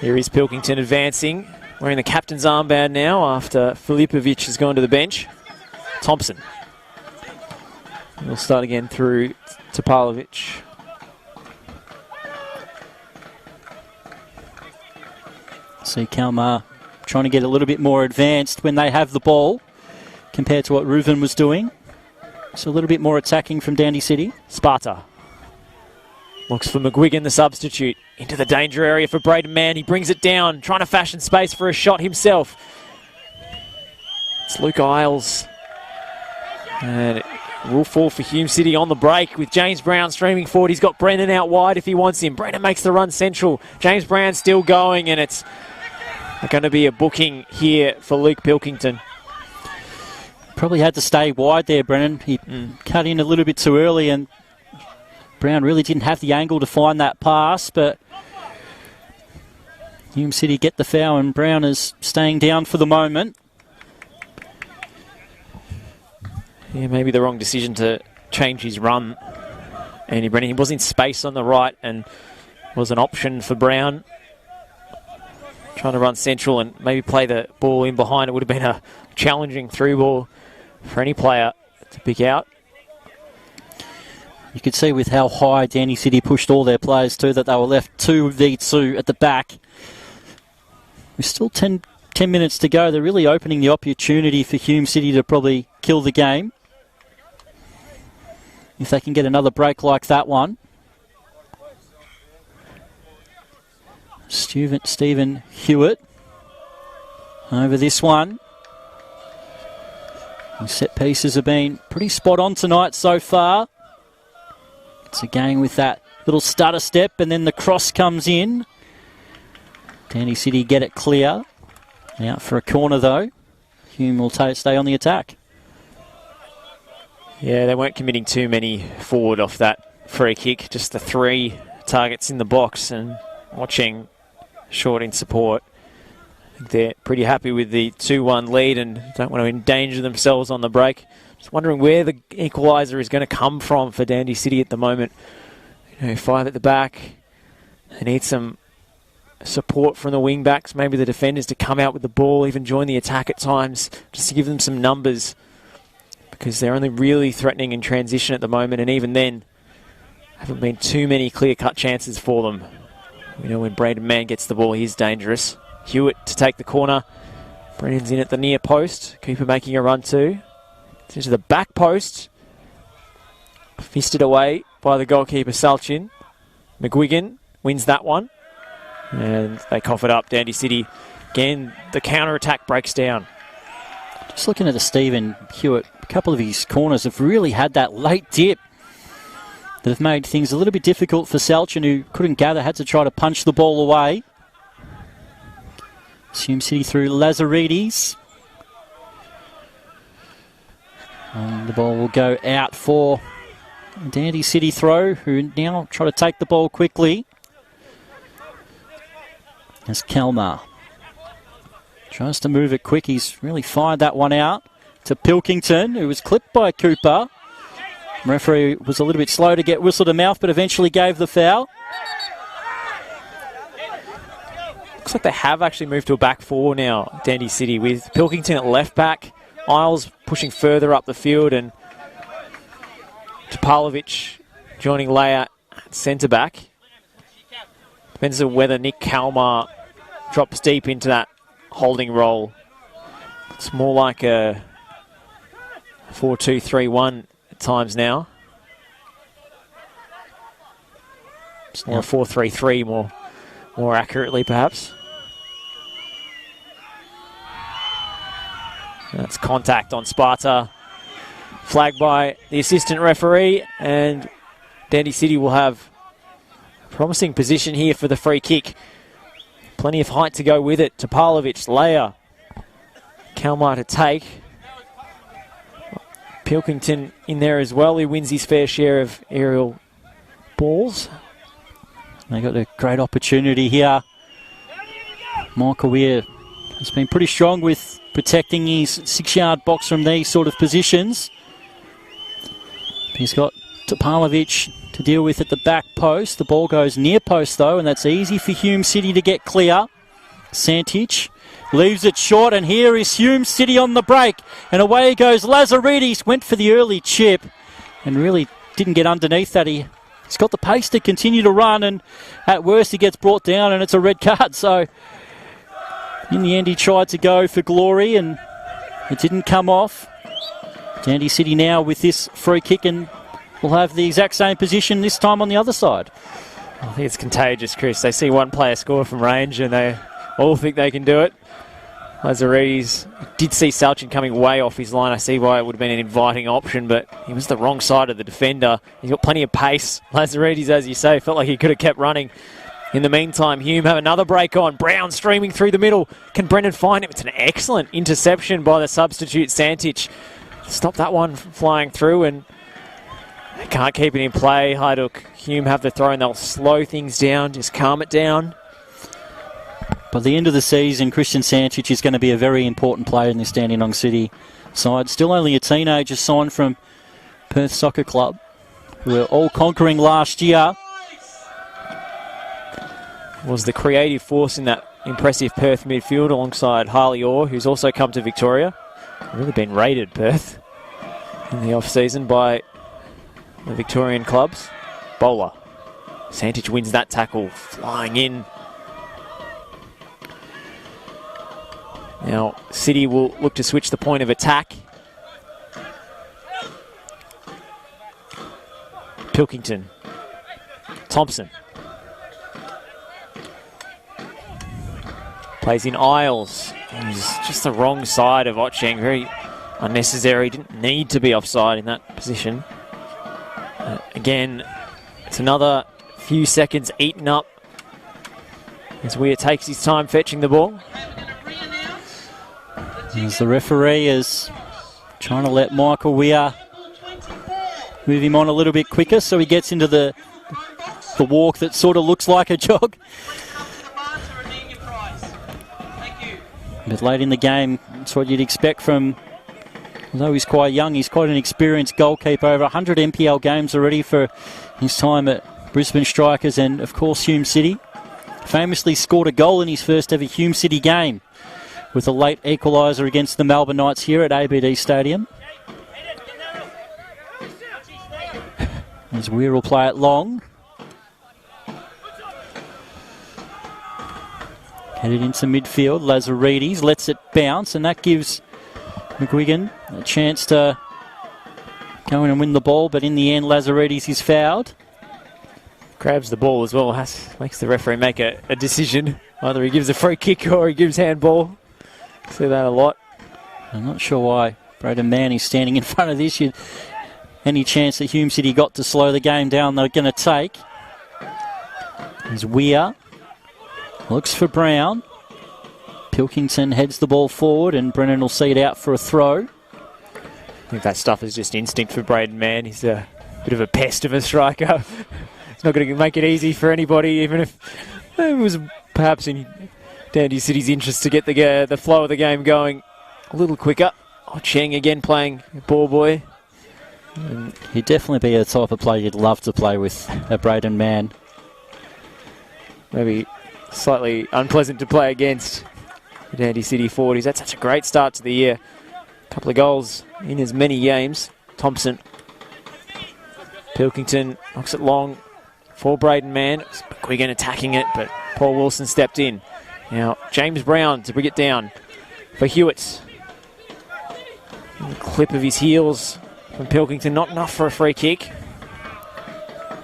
Here is Pilkington advancing, wearing the captain's armband now after Filipovic has gone to the bench. Thompson. We'll start again through Topalovic. See Kalmar trying to get a little bit more advanced when they have the ball compared to what Ruthven was doing. So a little bit more attacking from Dandy City. Sparta looks for McGuigan, the substitute, into the danger area for Braden Mann. He brings it down, trying to fashion space for a shot himself. It's Luke Isles. And it will fall for Hume City on the break with James Brown streaming forward. He's got Brennan out wide if he wants him. Brennan makes the run central. James Brown still going, and it's going to be a booking here for Luke Pilkington. Probably had to stay wide there, Brennan. He cut in a little bit too early, and Brown really didn't have the angle to find that pass, but Hume City get the foul, and Brown is staying down for the moment. Yeah, maybe the wrong decision to change his run. Andy Brennan, he was in space on the right and was an option for Brown. Trying to run central and maybe play the ball in behind. It would have been a challenging through ball for any player to pick out. You could see with how high Dandy City pushed all their players too, that they were left 2v2 at the back. There's still 10 minutes to go. They're really opening the opportunity for Hume City to probably kill the game, if they can get another break like that one. Stephen Hewitt over this one. The set pieces have been pretty spot on tonight so far. It's again with that little stutter step, and then the cross comes in. Dandy City get it clear. Out for a corner though. Hume will stay on the attack. Yeah, they weren't committing too many forward off that free kick. Just the 3 targets in the box, and watching short in support. I think they're pretty happy with the 2-1 lead and don't want to endanger themselves on the break. Just wondering where the equaliser is going to come from for Dandy City at the moment. 5 at the back. They need some support from the wing backs, maybe the defenders to come out with the ball, even join the attack at times, just to give them some numbers, because they're only really threatening in transition at the moment, and even then haven't been too many clear-cut chances for them. We know when Braden Mann gets the ball, he's dangerous. Hewitt to take the corner. Brennan's in at the near post. Cooper making a run too. It's into the back post. Fisted away by the goalkeeper, Salchin. McGuigan wins that one. And they cough it up. Dandy City, again, the counter-attack breaks down. Just looking at the Stephen Hewitt, a couple of his corners have really had that late dip that have made things a little bit difficult for Salchin, who couldn't gather, had to try to punch the ball away. Hume City through Lazaridis. And the ball will go out for Dandy City throw, who now try to take the ball quickly. As Kalmar tries to move it quick. He's really fired that one out to Pilkington, who was clipped by Cooper. Referee was a little bit slow to get whistle to mouth, but eventually gave the foul. Looks like they have actually moved to a back four now, Dandy City, with Pilkington at left back, Isles pushing further up the field, and Topalovic joining Leia at centre back. Depends on whether Nick Kalmar drops deep into that holding role. It's more like a 4-2-3-1 at times now. It's more a 4-3-3 more accurately, perhaps. That's contact on Sparta. Flagged by the assistant referee, and Dandy City will have a promising position here for the free kick. Plenty of height to go with it. Topalovic, Leia, Kalmar to take. Pilkington in there as well, who wins his fair share of aerial balls. They got a great opportunity here. Michael Weir has been pretty strong with protecting his 6-yard box from these sort of positions. He's got Topalovic to deal with at the back post. The ball goes near post though, and that's easy for Hume City to get clear. Santic leaves it short, and here is Hume City on the break. And away goes Lazaridis. Went for the early chip and really didn't get underneath that. He's got the pace to continue to run, and at worst he gets brought down and it's a red card. So in the end he tried to go for glory and it didn't come off. Dandy City now with this free kick, and will have the exact same position this time on the other side. I think it's contagious, Chris. They see one player score from range and they all think they can do it. Lazaridis did see Salchin coming way off his line. I see why it would have been an inviting option, but he was the wrong side of the defender. He's got plenty of pace. Lazaridis, as you say, felt like he could have kept running. In the meantime, Hume have another break on. Brown streaming through the middle. Can Brendan find him? It's an excellent interception by the substitute Santic. Stop that one from flying through, and they can't keep it in play. Hajduk, Hume have the throw, and they'll slow things down, just calm it down. By the end of the season, Christian Santic is going to be a very important player in this Dandenong City side. Still only a teenager, signed from Perth Soccer Club, who were all conquering last year. Was the creative force in that impressive Perth midfield alongside Harley Orr, who's also come to Victoria. Really been raided, Perth, in the off-season by the Victorian clubs. Bowler. Santic wins that tackle, flying in. Now, City will look to switch the point of attack. Pilkington. Thompson. Plays in Isles. He's just the wrong side of Otcheng. Very unnecessary. Didn't need to be offside in that position. Again, it's another few seconds eaten up as Weir takes his time fetching the ball. As the referee is trying to let Michael Weir move him on a little bit quicker so he gets into the walk that sort of looks like a jog. But late in the game, that's what you'd expect from, although he's quite young, he's quite an experienced goalkeeper. Over 100 NPL games already for his time at Brisbane Strikers and, of course, Hume City. Famously scored a goal in his first ever Hume City game with a late equaliser against the Melbourne Knights here at ABD Stadium. As Weir will play it long. Headed into midfield, Lazaridis lets it bounce, and that gives McGuigan a chance to go in and win the ball, but in the end Lazaridis is fouled. Grabs the ball as well, makes the referee make a decision. Either he gives a free kick or he gives handball. See that a lot. I'm not sure why Braden Mann is standing in front of this. Any chance that Hume City got to slow the game down they're going to take. There's Weir. Looks for Brown. Pilkington heads the ball forward and Brennan will see it out for a throw. I think that stuff is just instinct for Braden Mann. He's bit of a pest of a striker. It's not going to make it easy for anybody, even if it was perhaps in Dandy City's interest to get the flow of the game going a little quicker. Oh, Cheng again playing ball boy. He'd definitely be a type of player you'd love to play with, a Braden man. Maybe slightly unpleasant to play against the Dandy City 40s. That's such a great start to the year. A couple of goals in as many games. Thompson. Pilkington knocks it long for Braden Mann. Quigan attacking it, but Paul Wilson stepped in. Now James Brown to bring it down for Hewitt. Clip of his heels from Pilkington, not enough for a free kick.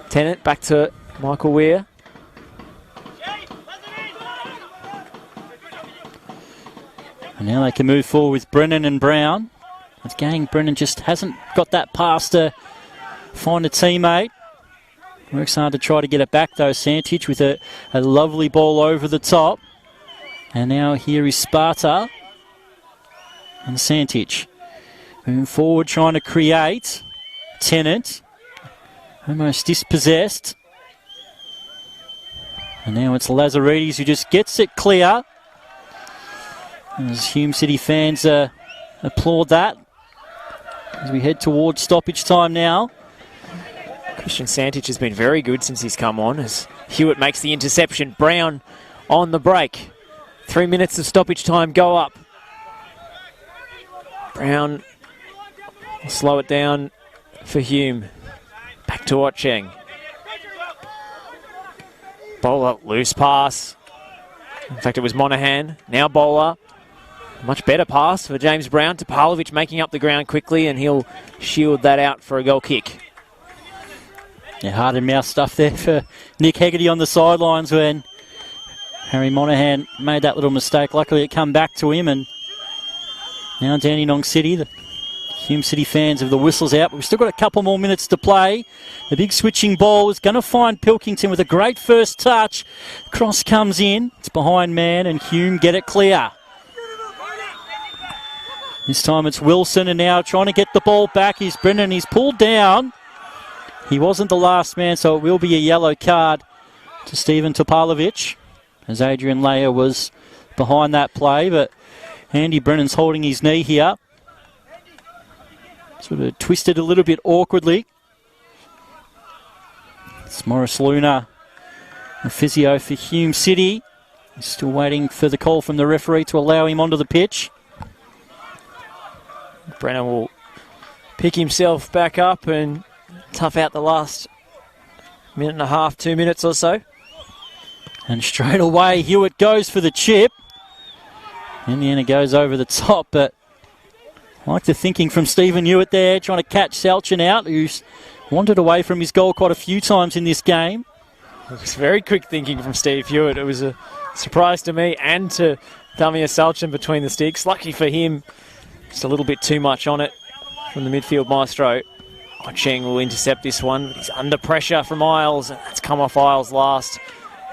Tennant back to Michael Weir. And now they can move forward with Brennan and Brown. Again, Brennan just hasn't got that pass to find a teammate. Works hard to try to get it back though, Santich, with a lovely ball over the top. And now here is Sparta and Santich. Moving forward, trying to create. Tennant, almost dispossessed. And now it's Lazaridis who just gets it clear. As Hume City fans applaud that. As we head towards stoppage time now. Christian Santich has been very good since he's come on as Hewitt makes the interception. Brown on the break. 3 minutes of stoppage time go up. Brown will slow it down for Hume. Back to Otcheng. Bowler, loose pass. In fact, it was Monaghan. Now Bowler. Much better pass for James Brown to Pavlovic, making up the ground quickly, and he'll shield that out for a goal kick. Yeah, heart and mouth stuff there for Nick Hegarty on the sidelines when Harry Monaghan made that little mistake. Luckily it come back to him, and now Dandenong City, the Hume City fans have the whistles out, but we've still got a couple more minutes to play. The big switching ball is going to find Pilkington with a great first touch. Cross comes in, it's behind man, and Hume get it clear. This time it's Wilson, and now trying to get the ball back is Brennan. He's pulled down. He wasn't the last man, so it will be a yellow card to Stephen Topalovic, as Adrian Leia was behind that play, but Andy Brennan's holding his knee here. Sort of twisted a little bit awkwardly. It's Morris Luna, the physio for Hume City. He's still waiting for the call from the referee to allow him onto the pitch. Brennan will pick himself back up and tough out the last minute and a half, 2 minutes or so. And straight away, Hewitt goes for the chip. In the end, it goes over the top, but I like the thinking from Stephen Hewitt there, trying to catch Salchin out, who's wandered away from his goal quite a few times in this game. It was very quick thinking from Steve Hewitt. It was a surprise to me and to Damir Salchin between the sticks. Lucky for him, just a little bit too much on it from the midfield maestro. Cheng will intercept this one, but he's under pressure from Isles, and that's come off Isles last.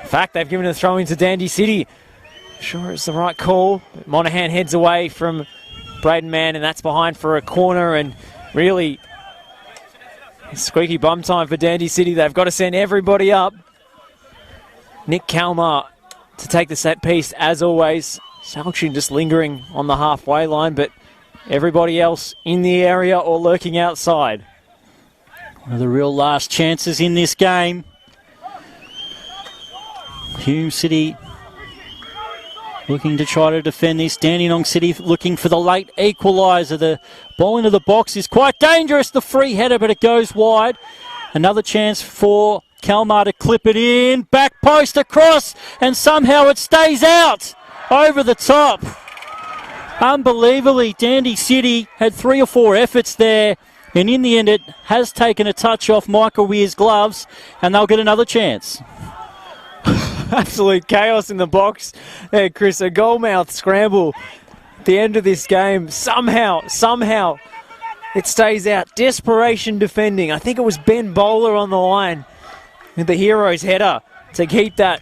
In fact, they've given a throw into Dandy City. Sure, it's the right call. But Monaghan heads away from Braden Mann, and that's behind for a corner, and really squeaky bum time for Dandy City. They've got to send everybody up. Nick Kalmar to take the set piece, as always. Salchin just lingering on the halfway line, but everybody else in the area or lurking outside. One of the real last chances in this game. Hume City looking to try to defend this. Dandenong City looking for the late equaliser. The ball into the box is quite dangerous. The free header, but it goes wide. Another chance for Kalmar to clip it in. Back post across, and somehow it stays out over the top. Unbelievably, Dandy City had 3 or 4 efforts there, and in the end it has taken a touch off Michael Weir's gloves, and they'll get another chance. Absolute chaos in the box there, Chris. A goalmouth scramble at the end of this game. Somehow it stays out. Desperation defending. I think it was Ben Bowler on the line with the Heroes header to keep that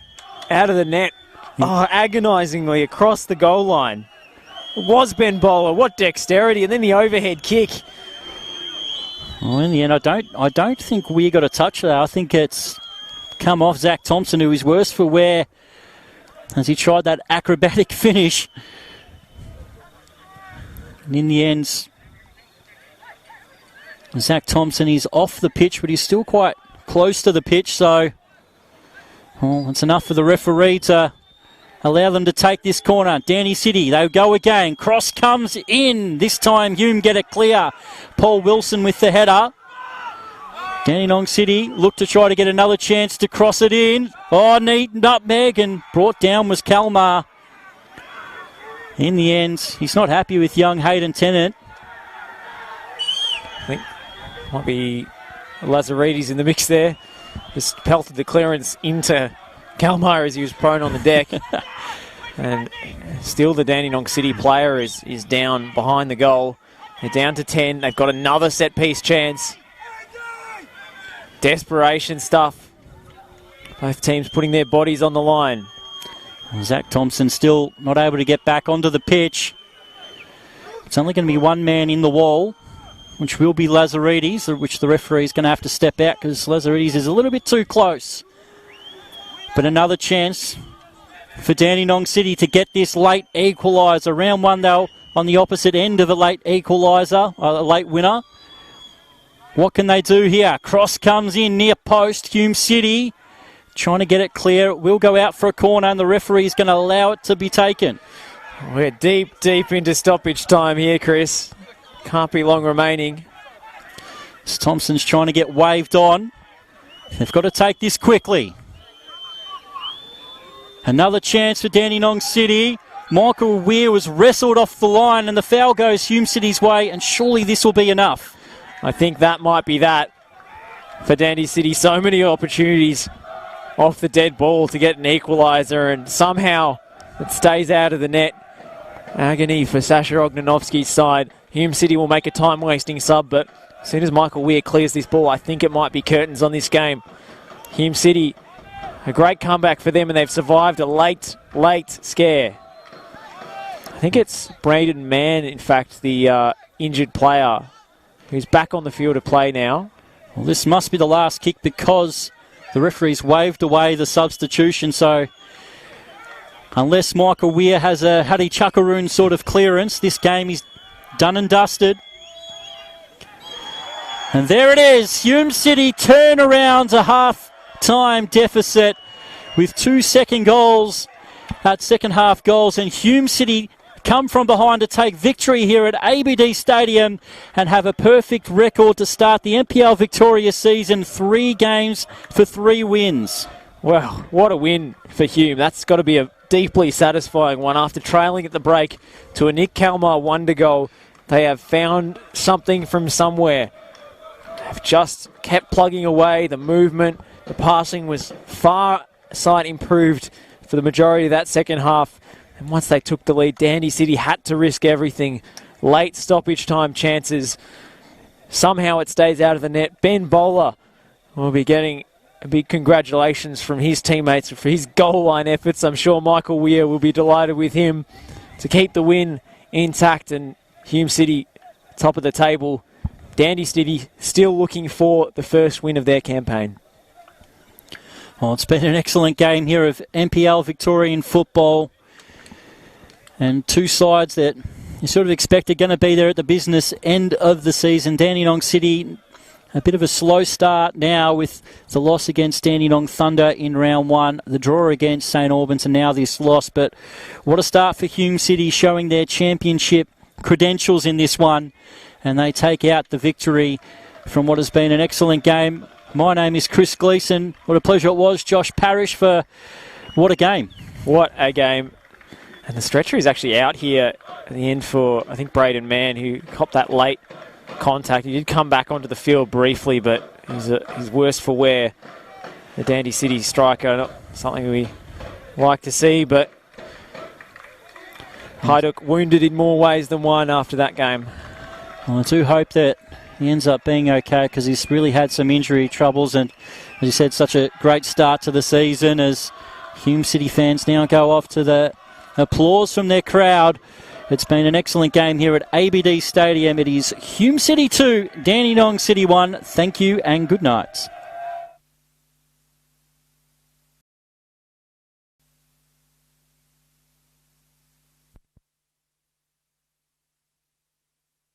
out of the net. Oh, agonisingly across the goal line. It was Ben Bowler. What dexterity. And then the overhead kick. Well, in the end, I don't think we got a touch there. I think it's come off Zach Thompson, who is worse for wear as he tried that acrobatic finish. And in the end, Zach Thompson is off the pitch, but he's still quite close to the pitch, so it's enough for the referee to allow them to take this corner. Danny City, they go again. Cross comes in. This time Hume get it clear. Paul Wilson with the header. Dandenong City look to try to get another chance to cross it in. Oh, neat nutmeg, and brought down was Kalmar. In the end, he's not happy with young Hayden Tennant. I think might be Lazaridis in the mix there. Just pelted the clearance into Kalmar as he was prone on the deck. And still the Dandenong City player is down behind the goal. They're down to 10. They've got another set-piece chance. Desperation stuff. Both teams putting their bodies on the line. Zach Thompson still not able to get back onto the pitch. It's only going to be one man in the wall, which will be Lazaridis, which the referee is going to have to step out because Lazaridis is a little bit too close. But another chance for Dandenong City to get this late equaliser. Round one, though, on the opposite end of a late equaliser, a late winner. What can they do here? Cross comes in near post. Hume City trying to get it clear. It will go out for a corner, and the referee is going to allow it to be taken. We're deep into stoppage time here, Chris. Can't be long remaining. Thompson's trying to get waved on. They've got to take this quickly. Another chance for Dandenong City. Michael Weir was wrestled off the line, and the foul goes Hume City's way, and surely this will be enough. I think that might be that for Dandy City. So many opportunities off the dead ball to get an equaliser, and somehow it stays out of the net. Agony for Sasha Ognanovsky's side. Hume City will make a time-wasting sub, but as soon as Michael Weir clears this ball, I think it might be curtains on this game. Hume City, a great comeback for them, and they've survived a late scare. I think it's Braden Mann, in fact, the injured player, who's back on the field to play now. Well, this must be the last kick because the referee's waved away the substitution, so unless Michael Weir has a Huddy Chuckaroon sort of clearance, this game is done and dusted. And there it is. Hume City turn around a half-time deficit with 2 second half goals, and Hume City come from behind to take victory here at ABD Stadium and have a perfect record to start the NPL Victoria season. 3 games for 3 wins. Well, what a win for Hume. That's got to be a deeply satisfying one. After trailing at the break to a Nick Kalmar wonder goal, they have found something from somewhere. They've just kept plugging away. The movement, the passing was far sight improved for the majority of that second half. And once they took the lead, Dandy City had to risk everything. Late stoppage time chances. Somehow it stays out of the net. Ben Bowler will be getting a big congratulations from his teammates for his goal line efforts. I'm sure Michael Weir will be delighted with him to keep the win intact. And Hume City, top of the table. Dandy City still looking for the first win of their campaign. Well, it's been an excellent game here of NPL Victorian football. And 2 sides that you sort of expect are going to be there at the business end of the season. Dandenong City, a bit of a slow start now with the loss against Dandenong Thunder in round 1, the draw against St Albans, and now this loss. But what a start for Hume City, showing their championship credentials in this one. And they take out the victory from what has been an excellent game. My name is Chris Gleeson. What a pleasure it was. Josh Parrish for what a game. What a game. And the stretcher is actually out here at the end for, I think, Braden Mann, who copped that late contact. He did come back onto the field briefly, but he's worse for wear. The Dandy City striker, not something we like to see, but Hajduk wounded in more ways than one after that game. Well, I do hope that he ends up being okay, because he's really had some injury troubles, and as you said, such a great start to the season as Hume City fans now go off to the applause from their crowd It's been an excellent game here at ABD Stadium. It is Hume City 2, Dandenong City 1. Thank you and good night.